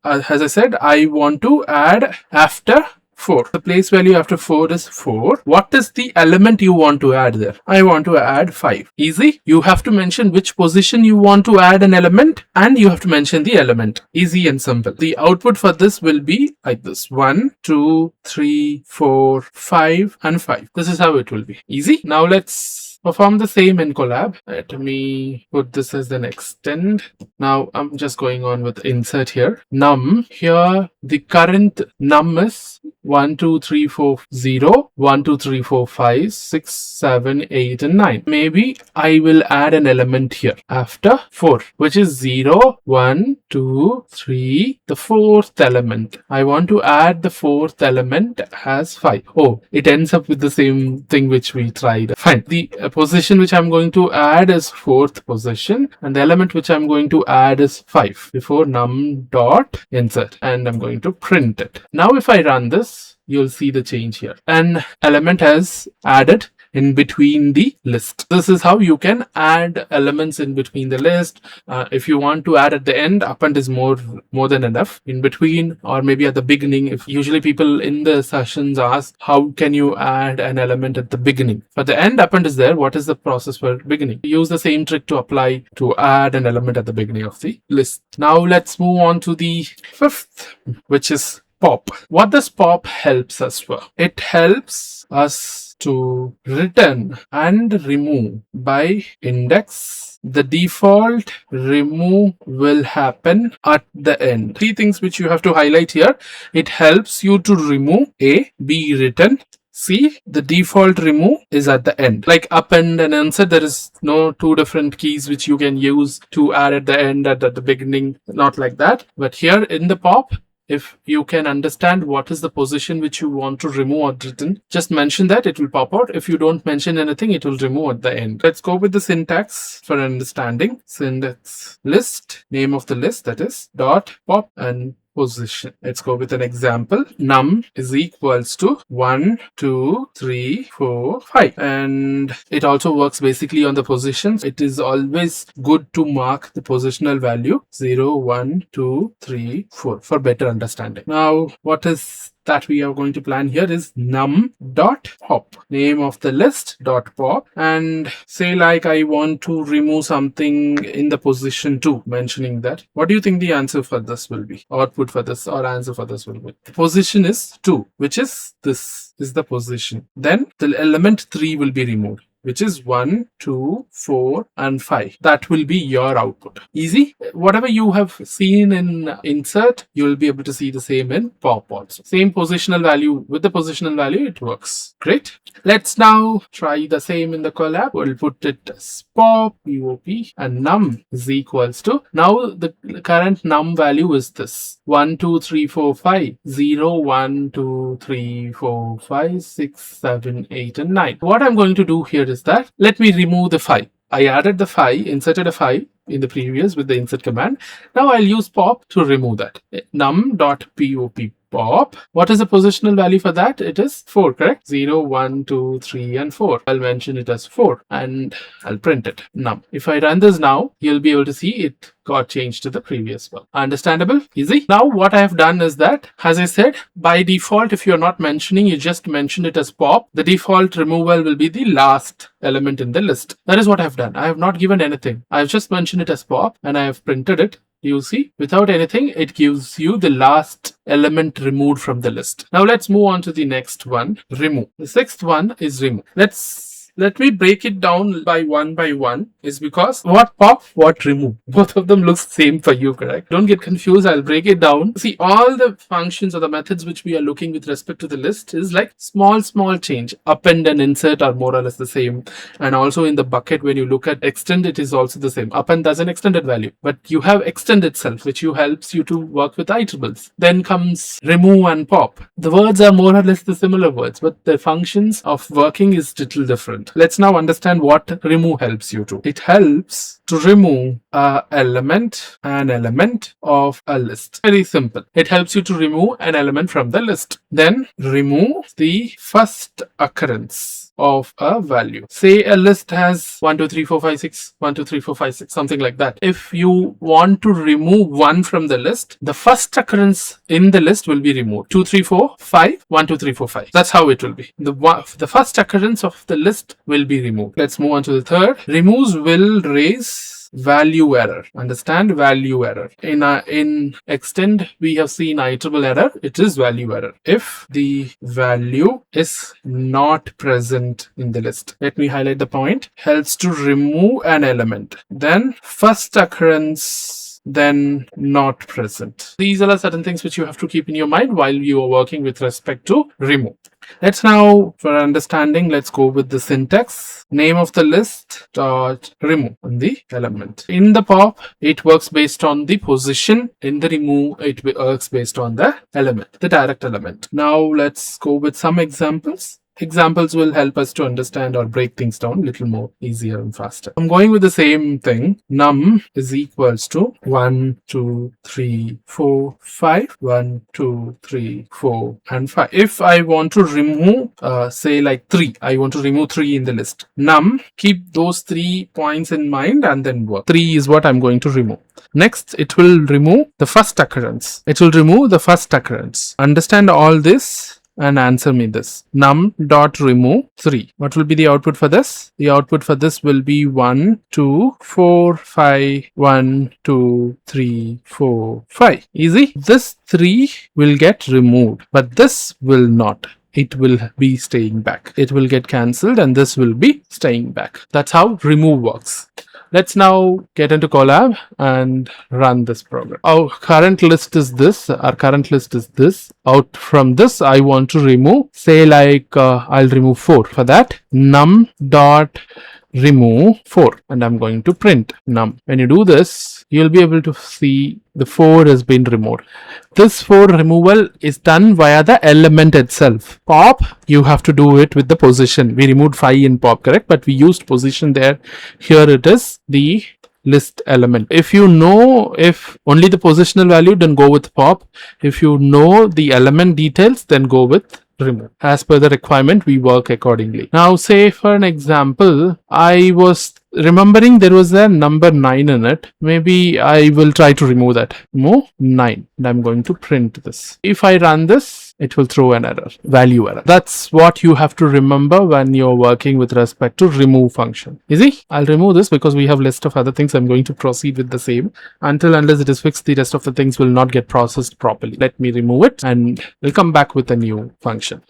[SPEAKER 1] As I said, I want to add after 4. The place value after 4 is 4. What is the element you want to add there? I want to add 5. Easy. You have to mention which position you want to add an element, and you have to mention the element. Easy and simple. The output for this will be like this: 1, 2, 3, 4, 5 and 5. This is how it will be. Easy. Now let's perform the same in Collab. Let me put this as an extend. Now I'm just going on with insert here. Num, here the current num is 1, 2, 3, 4, 0, 1, 2, 3, 4, 5, 6, 7, 8 and 9. Maybe I will add an element here after 4, which is 0, 1, 2, 3, the fourth element. I want to add the fourth element as 5. Oh, it ends up with the same thing which we tried. Fine. The position which I'm going to add is 4th position, and the element which I'm going to add is 5 before num dot insert, and I'm going to print it. Now if I run this, you'll see the change here. An element has added in between the list. This is how you can add elements in between the list. If you want to add at the end, append is more than enough. In between, or maybe at the beginning, if usually people in the sessions ask, how can you add an element at the beginning? For the end, append is there. What is the process for beginning? Use the same trick to apply to add an element at the beginning of the list. Now let's move on to the 5th, which is pop. What does pop helps us for? It helps us to return and remove by index. The default remove will happen at the end. 3 things which you have to highlight here. It helps you to remove A, B, return. C, the default remove is at the end. Like append and insert, there is no 2 different keys which you can use to add at the end, at the beginning, not like that. But here in the pop, if you can understand what is the position which you want to remove or return, just mention that, it will pop out. If you don't mention anything, it will remove at the end. Let's go with the syntax for understanding. Syntax list, name of the list, that is dot pop and position. Let's go with an example. Num is equals to 1, 2, 3, 4, 5. And it also works basically on the positions. It is always good to mark the positional value 0, 1, 2, 3, 4 for better understanding. Now, what is that we are going to plan here is num dot pop, name of the list dot pop, and say like I want to remove something in the position 2, mentioning that. What do you think the answer for this will be? Output for this or answer for this will be? The position is 2, which is this is the position. Then the element 3 will be removed, which is 1, 2, 4 and 5. That will be your output. Easy. Whatever you have seen in insert, you will be able to see the same in pop also. Same positional value. With the positional value, it works. Great. Let's now try the same in the collab. We'll put it as pop, and num is equals to, now the current num value is this 1, 2, 3, 4, 5, 0, 1, 2, 3, 4, 5, 6, 7, 8 and 9. What I'm going to do here is that, let me remove the 5. I added the 5, inserted a 5 in the previous with the insert command. Now I'll use pop to remove that. Num.pop pop. What is the positional value for that? It is 4, correct? 0, 1, 2, 3 and 4. I'll mention it as 4 and I'll print it. Num. If I run this now, you'll be able to see it got changed to the previous one. Understandable? Easy? Now what I have done is that, as I said, by default, if you're not mentioning, you just mention it as pop. The default removal will be the last element in the list. That is what I've done. I have not given anything. I've just mentioned it as pop and I have printed it. You see, without anything, it gives you the last element removed from the list. Now let's move on to the next one, remove. The 6th one is remove. Let's Let me break it down by one is because what pop, what remove. Both of them look same for you, correct? Don't get confused. I'll break it down. See, all the functions or the methods which we are looking with respect to the list is like small change. Append and insert are more or less the same. And also in the bucket, when you look at extend, it is also the same. Append does an extended value, but you have extend itself, which helps you to work with iterables. Then comes remove and pop. The words are more or less the similar words, but the functions of working is little different. Let's now understand what remove helps you to. It helps to remove an element of a list. Very simple. It helps you to remove an element from the list. Then remove the first occurrence of a value. Say a list has 1, 2, 3, 4, 5, 6, 1, 2, 3, 4, 5, 6, something like that. If you want to remove one from the list, the first occurrence in the list will be removed. 2, 3, 4, 5, 1, 2, 3, 4, 5. That's how it will be. The first occurrence of the list will be removed. Let's move on to the third. Removes will raise value error. Understand? Value error. In extend, we have seen iterable error. It is value error. If the value is not present in the list. Let me highlight the point. Helps to remove an element. Then first occurrence, then not present. These are certain things which you have to keep in your mind while you are working with respect to remove. Let's now, for understanding, let's go with the syntax. Name of the list dot remove the element. In the pop, it works based on the position. In the remove, it works based on the element, the direct element. Now let's go with some examples. Examples will help us to understand or break things down a little more easier and faster. I'm going with the same thing. Num is equals to 1, 2, 3, 4, 5. 1, 2, 3, 4, and 5. If I want to remove, say like 3, I want to remove 3 in the list. Num, keep those 3 points in mind and then work. 3 is what I'm going to remove. Next, it will remove the first occurrence. It will remove the first occurrence. Understand all this and answer me this. Num dot remove 3. What will be the output for this? The output for this will be 1, 2, 4, 5, 1, 2, 3, 4, 5. Easy. This 3 will get removed, but this will not. It will be staying back. It will get cancelled and this will be staying back. That's how remove works. Let's now get into Colab and run this program. Our current list is this. Our current list is this. Out from this, I want to remove, say like I'll remove 4. For that, num dot remove 4, and I'm going to print num. When you do this, you'll be able to see the 4 has been removed. This 4 removal is done via the element itself. Pop, you have to do it with the position. We removed 5 in pop, correct? But we used position there. Here it is the list element. If you know if only the positional value, then go with pop. If you know the element details, then go with remove. As per the requirement, we work accordingly. Now, say for an example, I was remembering there was a number 9 in it. Maybe I will try to remove that. Remove 9. And I'm going to print this. If I run this, it will throw an error, value error. That's what you have to remember when you're working with respect to remove function. Easy? I'll remove this because we have list of other things. I'm going to proceed with the same. Unless it is fixed, the rest of the things will not get processed properly. Let me remove it and we'll come back with a new function.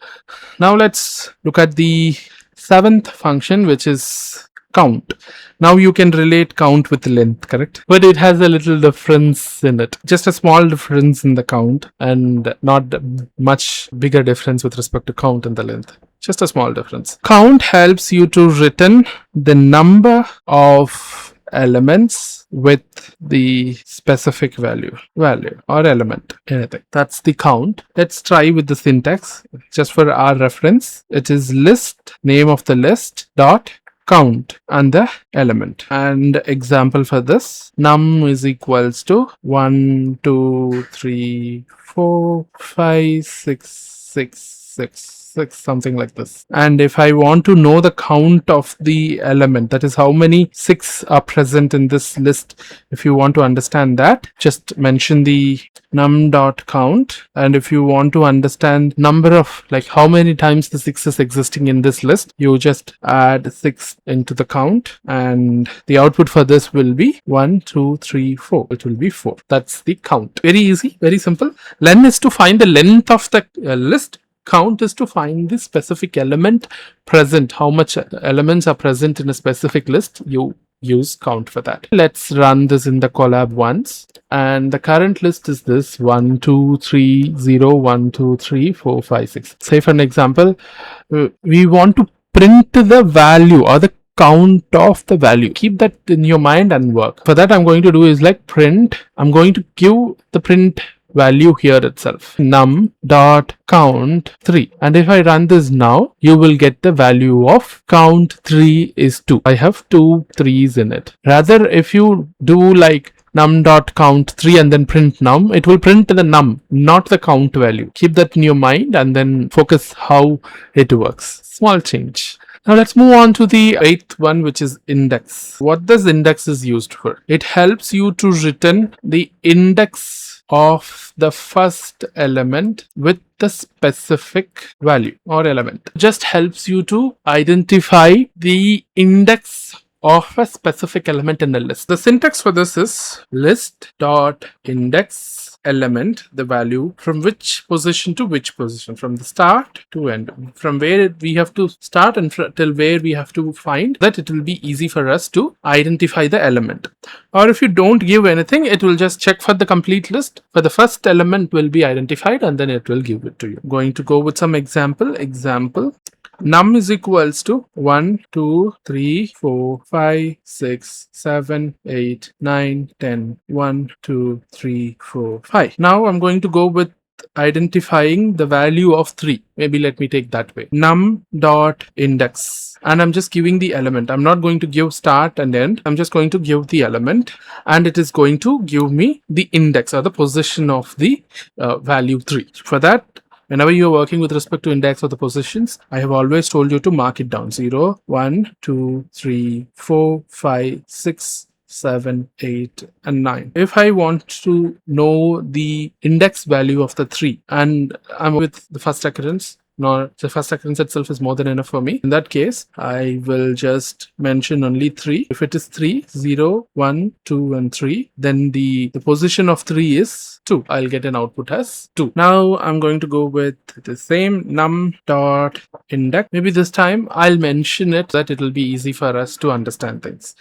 [SPEAKER 1] Now let's look at the 7th function, which is count. Now you can relate count with length, correct? But it has a little difference in it. Just a small difference in the count and not much bigger difference with respect to count and the length. Just a small difference. Count helps you to return the number of elements with the specific value or element, anything. That's the count. Let's try with the syntax. Just for our reference, it is list, name of the list dot count and the element. And example for this, num is equals to 1, 2, 3, 4, 5, 6, 6, 6, something like this. And if I want to know the count of the element, that is how many 6 are present in this list, if you want to understand that, just mention the num dot count. And if you want to understand number of, like how many times the 6 is existing in this list, you just add 6 into the count and the output for this will be 1, 2, 3, 4. It will be 4. That's the count. Very easy, very simple. Len is to find the length of the list. Count is to find the specific element present. How much elements are present in a specific list, you use count for that. Let's run this in the collab once. And the current list is this 1, 2, 3, 0, 1, 2, 3, 4, 5, 6. Say for an example, we want to print the value or the count of the value. Keep that in your mind and work. For that, I'm going to do is like print. I'm going to give the print value here itself, num dot count 3, and if I run this now, you will get the value of count 3 is 2. I have 2 3s in it. Rather, if you do like num dot count 3 and then print num, it will print the num, not the count value. Keep that in your mind and then focus how it works. Small change. Now let's move on to the 8th one, which is index. What this index is used for? It helps you to return the index of the first element with the specific value or element. Just helps you to identify the index of a specific element in a list. The syntax for this is list dot index element, the value from which position to which position, from the start to end, from where we have to start and till where we have to find, that it will be easy for us to identify the element. Or if you don't give anything, it will just check for the complete list. For the first element will be identified and then it will give it to you. Going to go with some example. Num is equals to 1, 2, 3, 4, 5, 6, 7, 8, 9, 10. 1, 2, 3, 4, 5. Now I'm going to go with identifying the value of 3. Maybe let me take that way. Num dot index. And I'm just giving the element. I'm not going to give start and end. I'm just going to give the element and it is going to give me the index or the position of the value 3. For that, whenever you're working with respect to index or the positions, I have always told you to mark it down. 0, 1, 2, 3, 4, 5, 6, 7, 8, and 9. If I want to know the index value of the 3 and I'm with the first occurrence, nor the first occurrence itself is more than enough for me. In that case, I will just mention only 3. If it is 3, 0, 1, 2, and 3, then the position of 3 is 2. I'll get an output as 2. Now I'm going to go with the same num dot index. Maybe this time I'll mention it that it will be easy for us to understand things.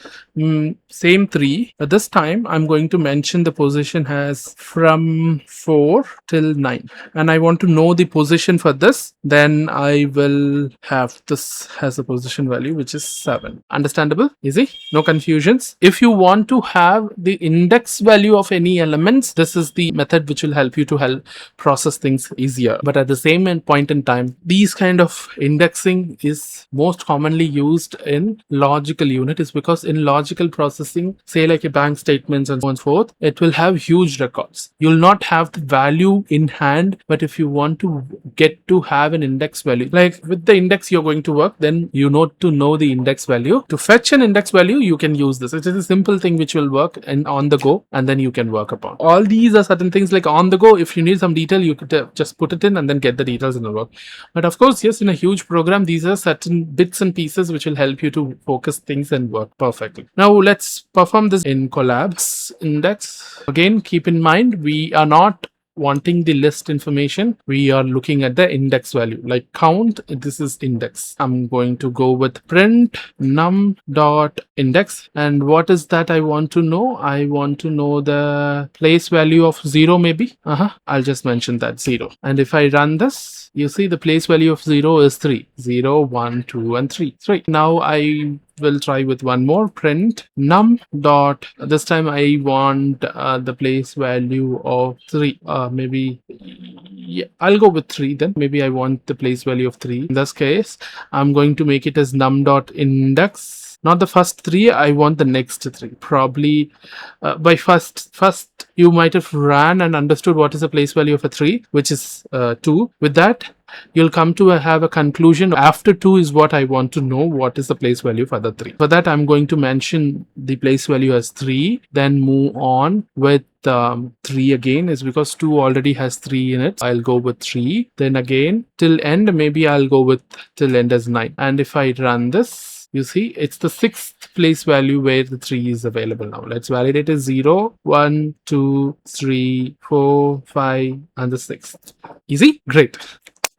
[SPEAKER 1] Same 3. But this time I'm going to mention the position as from 4 till 9. And I want to know the position for this. Then I will have this as a position value, which is 7. Understandable? Easy? No confusions? If you want to have the index value of any elements, this is the method which will help you to help process things easier. But at the same point in time, these kind of indexing is most commonly used in logical unit, is because in logical processing, say like a bank statements and so on and so forth, it will have huge records. You'll not have the value in hand, but if you want to get to have an index value, like with the index you're going to work, then you to know the index value. To fetch an index value, you can use this. It is a simple thing which will work and on the go, and then you can work upon. All these are certain things like on the go. If you need some detail, you could just put it in and then get the details in the work. But of course, yes, in a huge program, these are certain bits and pieces which will help you to focus things and work perfectly. Now let's perform this in collabs index. Again, keep in mind, we are not wanting the list information, we are looking at the index value. Like count, this is index. I'm going to go with print num dot index. And what is that I want to know? I want to know the place value of 0 maybe. I'll just mention that 0. And if I run this, you see the place value of 0 is 3. 0, 1, 2, and 3. 3. Now I will try with one more. Print num dot, this time I want the place value of 3. Maybe, yeah, I'll go with 3 then. Maybe I want the place value of 3. In this case, I'm going to make it as num dot index. Not the first 3, I want the next 3. Probably by first you might have ran and understood what is the place value of a 3, which is 2. With that, you'll come to have a conclusion. After 2 is what I want to know, what is the place value for the 3. For that, I'm going to mention the place value as 3, then move on with 3 again, is because 2 already has 3 in it. I'll go with 3. Then again, till end, maybe I'll go with till end as 9. And if I run this, you see, it's the 6th place value where the 3 is available now. Let's validate as 0, 1, 2, 3, 4, 5, and the 6th. Easy? Great.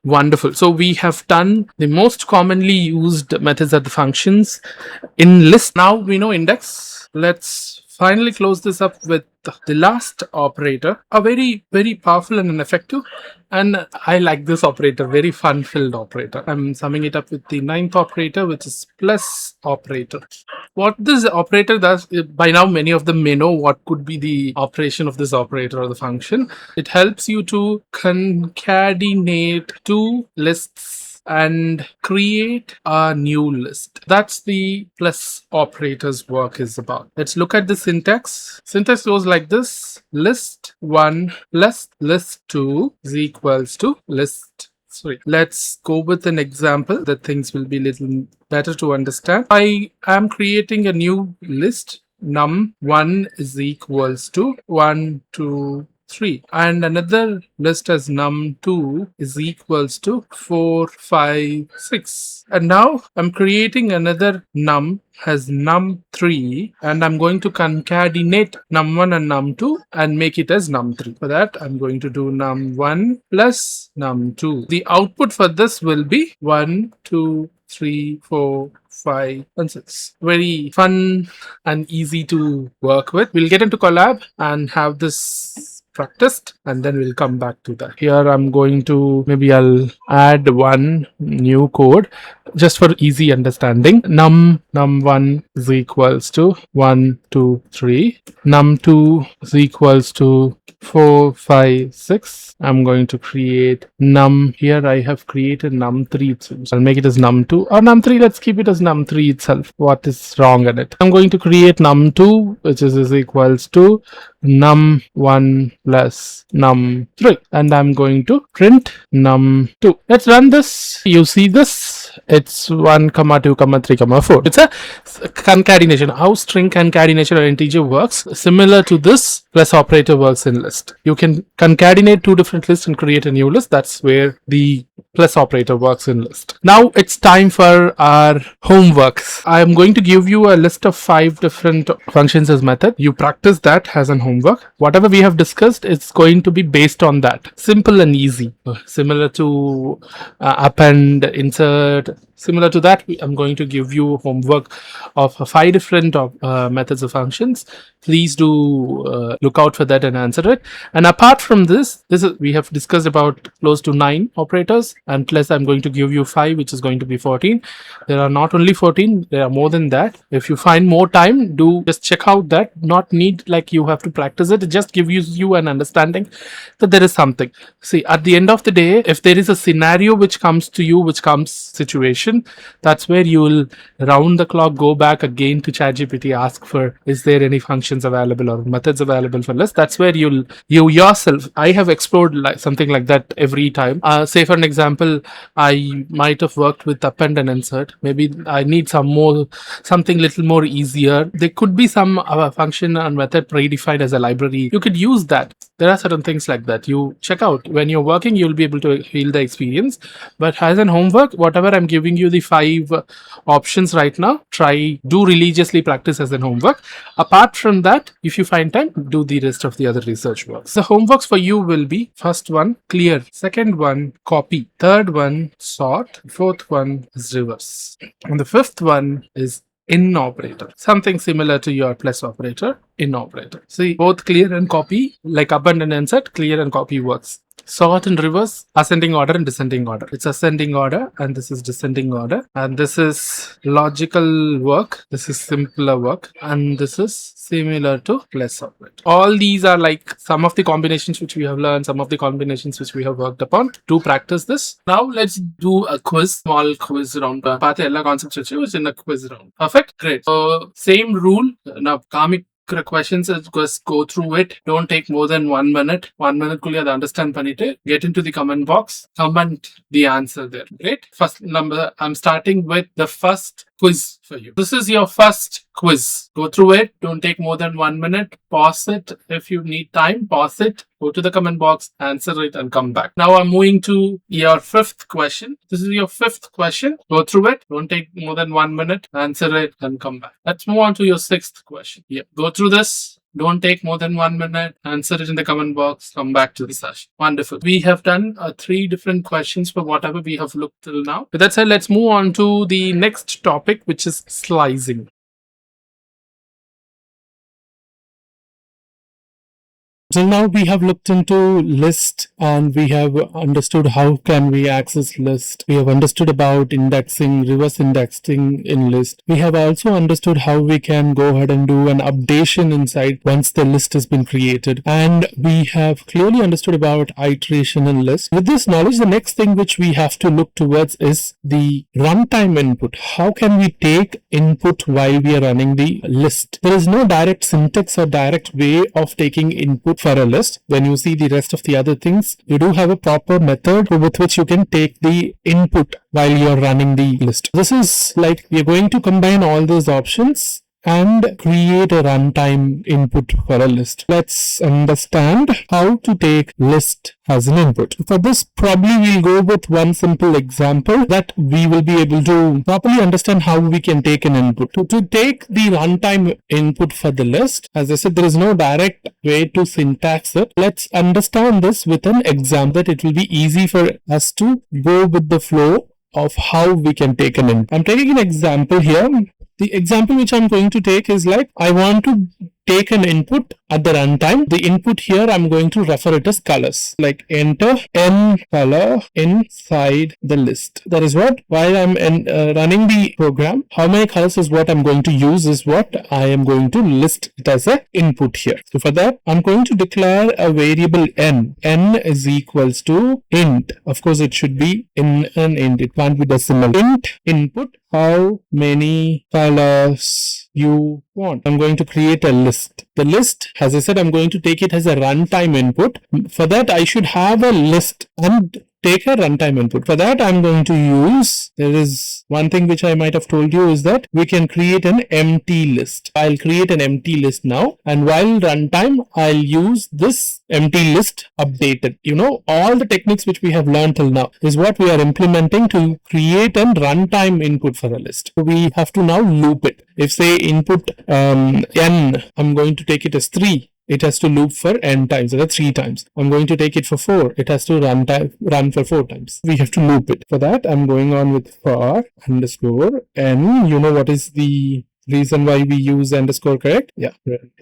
[SPEAKER 1] Wonderful. So we have done the most commonly used methods of the functions in list. Now we know index. Let's finally close this up with the last operator, a very powerful and an effective, and I like this operator, very fun filled operator. I'm summing it up with the ninth operator, which is plus operator. What this operator does, by now many of them may know what could be the operation of this operator or the function. It helps you to concatenate two lists and create a new list. That's the plus operator's work is about. Let's look at the syntax. Syntax goes like this: list 1 plus list 2 is equals to list 3. Let's go with an example that things will be a little better to understand. I am creating a new list. Num1 is equals to 1, 2, 3, and another list as num2 is equals to 4, 5, 6. And now I'm creating another num has num3, and I'm going to concatenate num1 and num2 and make it as num3. For that, I'm going to do num1 plus num2. The output for this will be 1, 2, 3, 4, 5, and 6. Very fun and easy to work with. We'll get into collab and have this practiced, and then we'll come back to that. Here I'm going to, maybe I'll add one new code just for easy understanding. Num1 is equals to 1, 2, 3. Num2 is equals to 4, 5, 6. I'm going to create num. Here I have created num3 itself. I'll make it as num2 or num3. Let's keep it as num3 itself. What is wrong in it? I'm going to create num2, which is equals to num1 plus num3, and I'm going to print num2. Let's run this. You see this? It's 1, 2, 3, 4. It's a concatenation. How string concatenation or integer works, similar to this plus operator works in list. You can concatenate two different lists and create a new list. That's where the plus operator works in list. Now it's time for our homeworks. I'm going to give you a list of 5 different functions as method. You practice that as an homework. Whatever we have discussed, it's going to be based on that. Simple and easy. Similar to append, insert. Similar to that, I'm going to give you homework of 5 different methods of functions. Please do look out for that and answer it. And apart from this is, we have discussed about close to 9 operators, and plus I'm going to give you 5, which is going to be 14. There are not only 14, there are more than that. If you find more time, do just check out that. Not need like you have to practice it. It just gives you an understanding that there is something. See, at the end of the day, if there is a scenario which comes to you, which comes situation, that's where you will round the clock go back again to ChatGPT, ask for, is there any functions available or methods available for list? That's where you yourself, I have explored like something like that every time. Say for an example, I might have worked with append and insert. Maybe I need something little more easier. There could be some function and method predefined as a library. You could use that. There are certain things like that. You check out when you're working, you'll be able to feel the experience. But as an homework, whatever I'm giving you the 5 options right now, do religiously practice as an homework. Apart from that, if you find time, do the rest of the other research work. The homeworks for you will be: first one, clear; second one, copy; third one, sort; fourth one is reverse; and the fifth one is in operator, something similar to your plus operator, in operator. See, both clear and copy, like append and insert, clear and copy works. Sort and reverse, ascending order and descending order. It's ascending order and this is descending order, and this is logical work, this is simpler work, and this is similar to plus operator. All these are like some of the combinations which we have learned, some of the combinations which we have worked upon to practice this. Now let's do a quiz, small quiz round. Concepts which in a quiz round. Perfect, great. So same rule. Now comic questions, just go through it. Don't take more than 1 minute. 1 minute kulla ad understand pannite get into the comment box, comment the answer there. Great. First number, I'm starting with the first quiz for you. This is your first quiz. Go through it. Don't take more than 1 minute. Pause it if you need time. Pause it. Go to the comment box, answer it, and come back. Now I'm moving to your 5th question. This is your 5th question. Go through it. Don't take more than 1 minute. Answer it and come back. Let's move on to your 6th question. Yeah. Go through this. Don't take more than 1 minute. Answer it in the comment box. Come back to the session. Wonderful. We have done 3 different questions for whatever we have looked till now. With that said, let's move on to the next topic, which is slicing. Till now, we have looked into list and we have understood how can we access list. We have understood about indexing, reverse indexing in list. We have also understood how we can go ahead and do an updation inside once the list has been created. And we have clearly understood about iteration in list. With this knowledge, the next thing which we have to look towards is the runtime input. How can we take input while we are running the list? There is no direct syntax or direct way of taking input for a list. When you see the rest of the other things, you do have a proper method with which you can take the input while you're running the list. This is like we are going to combine all those options and create a runtime input for a list. Let's understand how to take list as an input. For this, probably we'll go with one simple example that we will be able to properly understand how we can take an input. To take the runtime input for the list, as I said, there is no direct way to syntax it. Let's understand this with an example that it will be easy for us to go with the flow of how we can take an input. I'm taking an example here. The example which I'm going to take is like I want to take an input at the runtime. The input here I'm going to refer it as colors, like enter n color inside the list. That is what while I'm running the program, how many colors is what I'm going to use is what I am going to list it as a input here. So for that I'm going to declare a variable n. N is equals to int. Of course it should be in an int. It can't be decimal. Int input how many colors you want. I'm going to create a list. The list, as I said, I'm going to take it as a runtime input. For that, I should have a list and take a runtime input. For that, I'm going to use, there is one thing which I might have told you is that we can create an empty list. I'll create an empty list now, and while runtime, I'll use this empty list updated. You know, all the techniques which we have learned till now is what we are implementing to create a runtime input for a list. So we have to now loop it. If say input n, I'm going to take it as 3. It has to loop for n times, or 3 times. I'm going to take it for 4. It has to run for 4 times. We have to loop it. For that, I'm going on with for underscore n. You know what is the reason why we use underscore, correct? Yeah,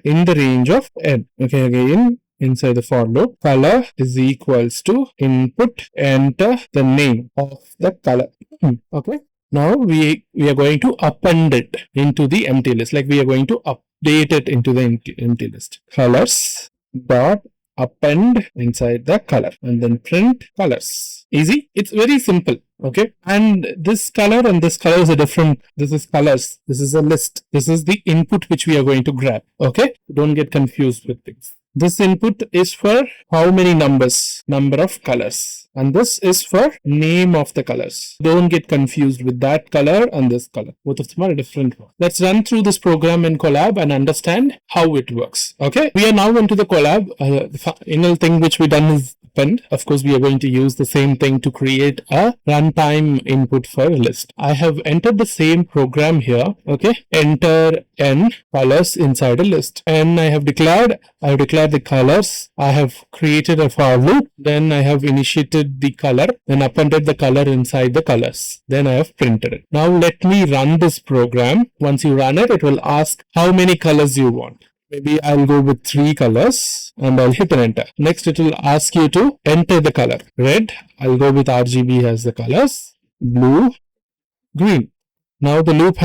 [SPEAKER 1] in the range of n. Okay, again, inside the for loop, color is equals to input, enter the name of the color. Okay. Now we are going to append it into the empty list. Like we are going to update it into the empty list. Colors dot append inside the color and then print colors. Easy. It's very simple. Okay. And this color and this color is a different. This is colors. This is a list. This is the input which we are going to grab. Okay. Don't get confused with things. This input is for how many numbers, number of colors. And this is for name of the colors. Don't get confused with that color and this color. Both of them are different. Let's run through this program in Colab and understand how it works. Okay. We are now into the Colab. The final thing which we done is append. Of course, we are going to use the same thing to create a runtime input for a list. I have entered the same program here. Okay. Enter n colors inside a list. And I have declared the colors. I have created a for loop. Then I have initiated the color. Then appended the color inside the colors. Then I have printed it. Now let me run this program. Once you run it, it will ask how many colors you want. Maybe I'll go with 3 colors and I'll hit an enter. Next, it will ask you to enter the color. Red, I'll go with RGB as the colors. Blue, green. Now the loop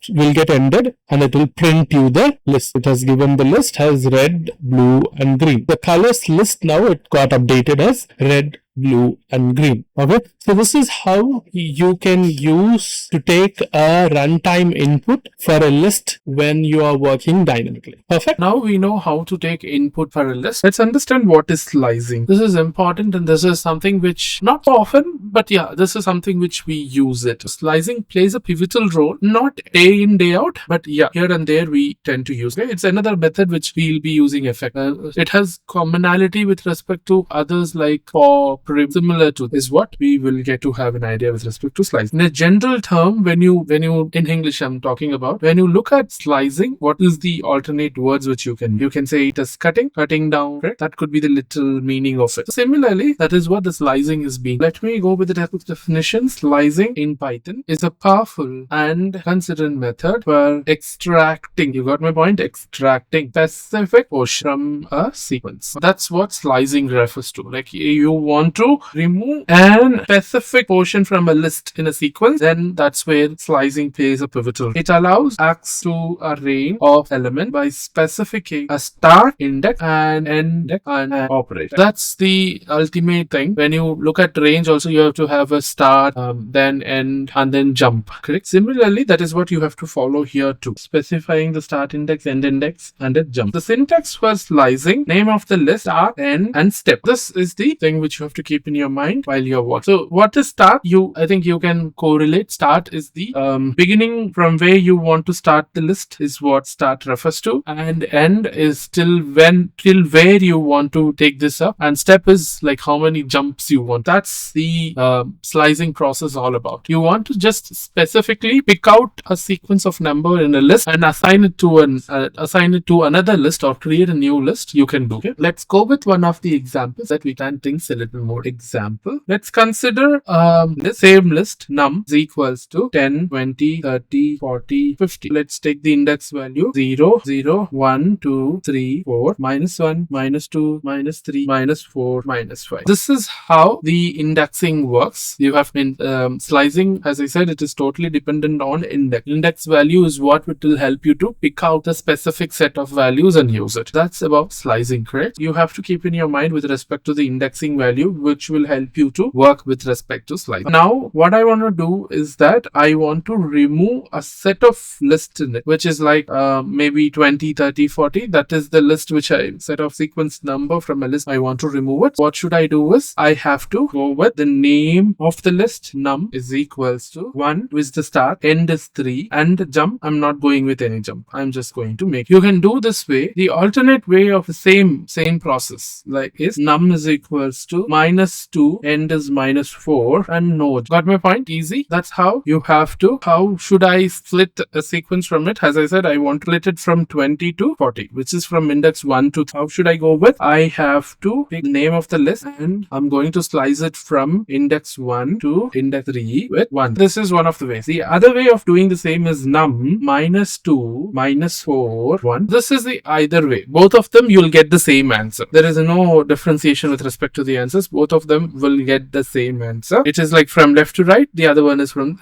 [SPEAKER 1] will get ended and it will print you the list. It has given the list has red, blue and green. The colors list now it got updated as red, blue and green. Okay. So this is how you can use to take a runtime input for a list when you are working dynamically. Perfect. Now we know how to take input for a list. Let's understand what is slicing. This is important and this is something which not often, but yeah, this is something which we use it. Slicing plays a pivotal role, not day in, day out, but yeah, here and there we tend to use it. It's another method which we'll be using effect. It has commonality with respect to others like for similar to is what we will get to have an idea with respect to slicing. In a general term, when you in English I'm talking about, when you look at slicing, what is the alternate words which you can say it as cutting down, right? That could be the literal meaning of it. Similarly, that is what the slicing is being. Let me go with the definition. Slicing in Python is a powerful and considered method for extracting, you got my point, extracting specific portion from a sequence. That's what slicing refers to. Like you want to remove an specific portion from a list in a sequence, then that's where slicing plays a pivotal role. It allows access to a range of elements by specifying a start, index, and end and an operator. That's the ultimate thing. When you look at range, also you have to have a start, then end, and then jump. Correct. Similarly, that is what you have to follow here too. Specifying the start index, end index, and a jump. The syntax for slicing: name of the list, start, end, and step. This is the thing which you have to keep in your mind while you're watching. So, what is start? I think you can correlate. Start is the beginning from where you want to start the list is what start refers to, and end is till where you want to take this up, and step is like how many jumps you want. That's the slicing process all about. You want to just specifically pick out a sequence of number in a list and assign it to another list or create a new list. You can do it. Let's go with one of the examples that we can think a little more. Example, let's consider the same list. Num is equals to 10, 20, 30, 40, 50. Let's take the index value 0, 0, 1, 2, 3, 4, minus 1, minus 2, minus 3, minus 4, minus 5. This is how the indexing works. You have been slicing, as I said, it is totally dependent on index. Index value is what will help you to pick out a specific set of values and use it. That's about slicing, correct? You have to keep in your mind with respect to the indexing value, which will help you to work with respect to slicing. Now, what I want to do is that I want to remove a set of lists in it, which is like maybe 20, 30, 40. That is the list which I set of sequence number from a list. I want to remove it. What should I do is I have to go with the name of the list. Num is equals to 1 with the start, end is 3, and jump, I'm not going with any jump. I'm just going to make. You can do this way. The alternate way of the same process like is num is equals to minus 2, end is minus 4, and no. Got my point? Easy. That's how you have to. How should I split a sequence from it? As I said, I want to split it from 20 to 40, which is from index 1 to. How should I go with? I have to pick the name of the list and I'm going to slice it from index 1 to index 3 with 1. This is one of the ways. The other way of doing the same is num minus 2 minus 4 1. This is the either way. Both of them you'll get the same answer. There is no differentiation with respect to the answers. Both of them will get the same answer. It is like from left to right. The other one is from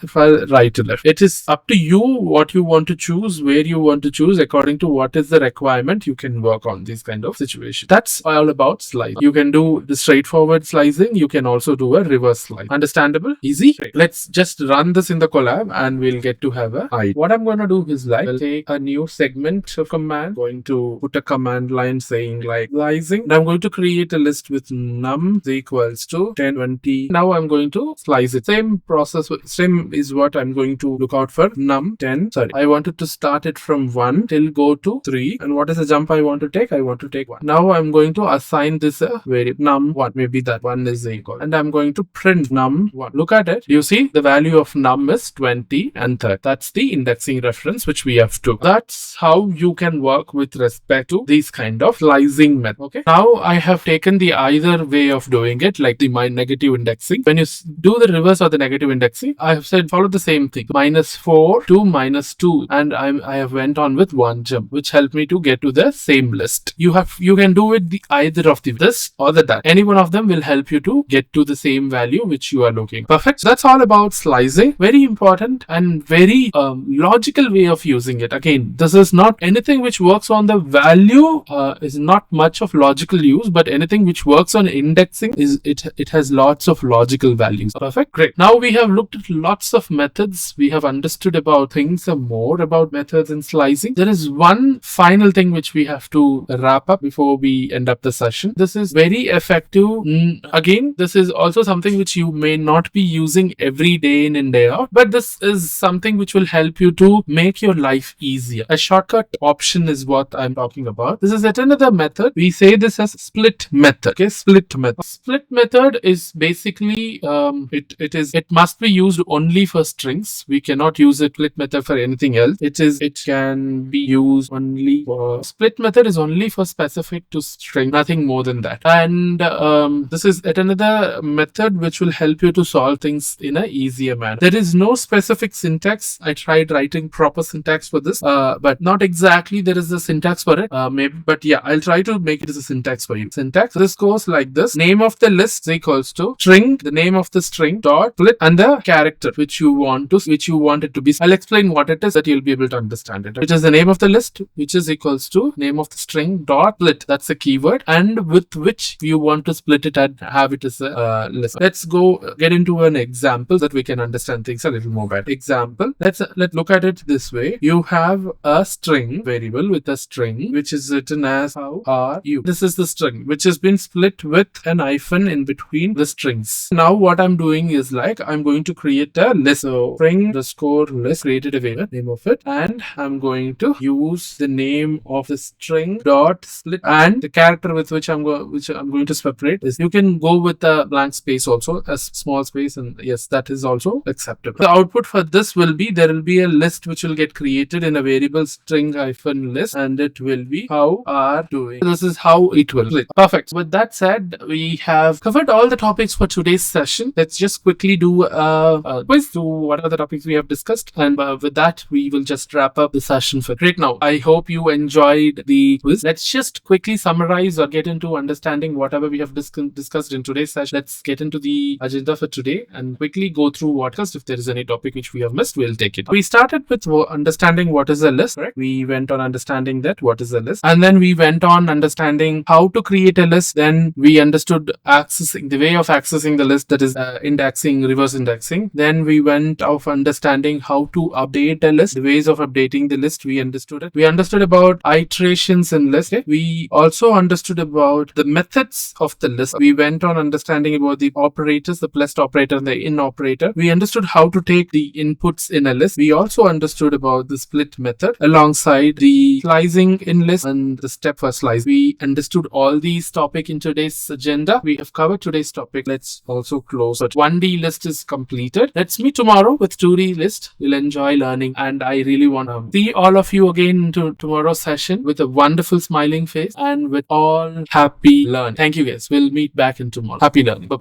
[SPEAKER 1] right to left. It is up to you what you want to choose, where you want to choose according to what is the requirement. You can work on this kind of situation. That's all about slicing. You can do the straightforward slicing. You can also do a reverse slice. Understandable? Easy? Great. Let's just run this in the collab and we'll get to have a idea. What I'm going to do is like, I'll take a new segment of command, going to put a command line saying like slicing. And I'm going to create a list with num is equals to 10, 20. Now I'm going to slice it. Same process, same is what I'm going to look out for. Num 10, sorry, I wanted to start it from 1 till go to 3. And what is the jump I want to take? I want to take 1. Now I'm going to assign this a variable num 1. Maybe that 1 is equal. And I'm going to print num 1. Look at it. You see the value of num is 20 and 30. That's the indexing reference which we have to. That's how you can work with respect to these kind of slicing method. Okay. Now I have taken the either way of doing it, like the negative indexing. When you do the reverse or the negative indexing, I have said follow the same thing. Minus 4 to minus 2, and I have went on with 1 jump, which helped me to get to the same list. You can do it the either of the this or the that. Any one of them will help you to get to the same value which you are looking. Perfect. So that's all about slicing. Very important and very logical way of using it. Again, this is not anything which works on the value is not much of logical use, but anything which works on indexing is it has lots of logical values. Perfect. Great. Now we have looked at lots of methods. We have understood about things more about methods in slicing. There is one final thing which we have to wrap up before we end up the session. This is very effective. Again, this is also something which you may not be using every day in and day out, but this is something which will help you to make your life easier. A shortcut option is what I'm talking about. This is yet another method. We say this as split method. Okay, split method. split method is basically it must be used only for strings. We cannot use a split method for anything else. It can be used only for split method is only for specific to string, nothing more than that. And this is yet another method which will help you to solve things in a easier manner. There is no specific syntax. I tried writing proper syntax for this, but not exactly there is a syntax for it. Maybe, but yeah, I'll try to make it as a syntax for you. Syntax. This goes like this: name of the list is equals to string, the name of the string dot split, and the character which you want it to be. I'll explain what it is that you'll be able to understand it. Which is the name of the list, which is equals to name of the string dot split. That's a keyword, and with which you want to split it and have it as a list. Let's go get into an example that we can understand things a little more better. Example. Let's look at it this way. You have a string variable with a string which is written as how are you. This is the string which has been split with an hyphen in between the strings. Now what I'm doing is like I'm going to create a list. So string underscore list, created a variable, name of it, and I'm going to use the name of the string dot split, and the character with which I'm going to separate is, you can go with a blank space also, a small space, and yes, that is also acceptable. The output for this will be, there will be a list which will get created in a variable string hyphen list, and it will be how are doing. This is how it will split. Perfect. With that said, we have covered all the topics for today's session. Let's just quickly do a quiz to what are the topics we have discussed, and with that we will just wrap up the session for right now. I hope you enjoyed the quiz. Let's just quickly summarize or get into understanding whatever we have discussed in today's session. Let's get into the agenda for today and quickly go through what else. If there is any topic which we have missed, we'll take it. We started with understanding what is a list, right? We went on understanding that what is a list, and then we went on understanding how to create a list. Then we understood the way of accessing the list, that is indexing, reverse indexing. Then we went off understanding how to update a list, the ways of updating the list. We understood it. We understood about iterations in list. Okay? We also understood about the methods of the list. We went on understanding about the operators, the plus operator and the in operator. We understood how to take the inputs in a list. We also understood about the split method alongside the slicing in list and the step for slice. We understood all these topics in today's agenda. We have covered today's topic. Let's also close. So 1D list is completed. Let's meet tomorrow with 2D list. You'll enjoy learning, and I really want to see all of you again into tomorrow's session with a wonderful smiling face and with all happy learn. Thank you guys. We'll meet back in tomorrow. Happy learning. Bye-bye.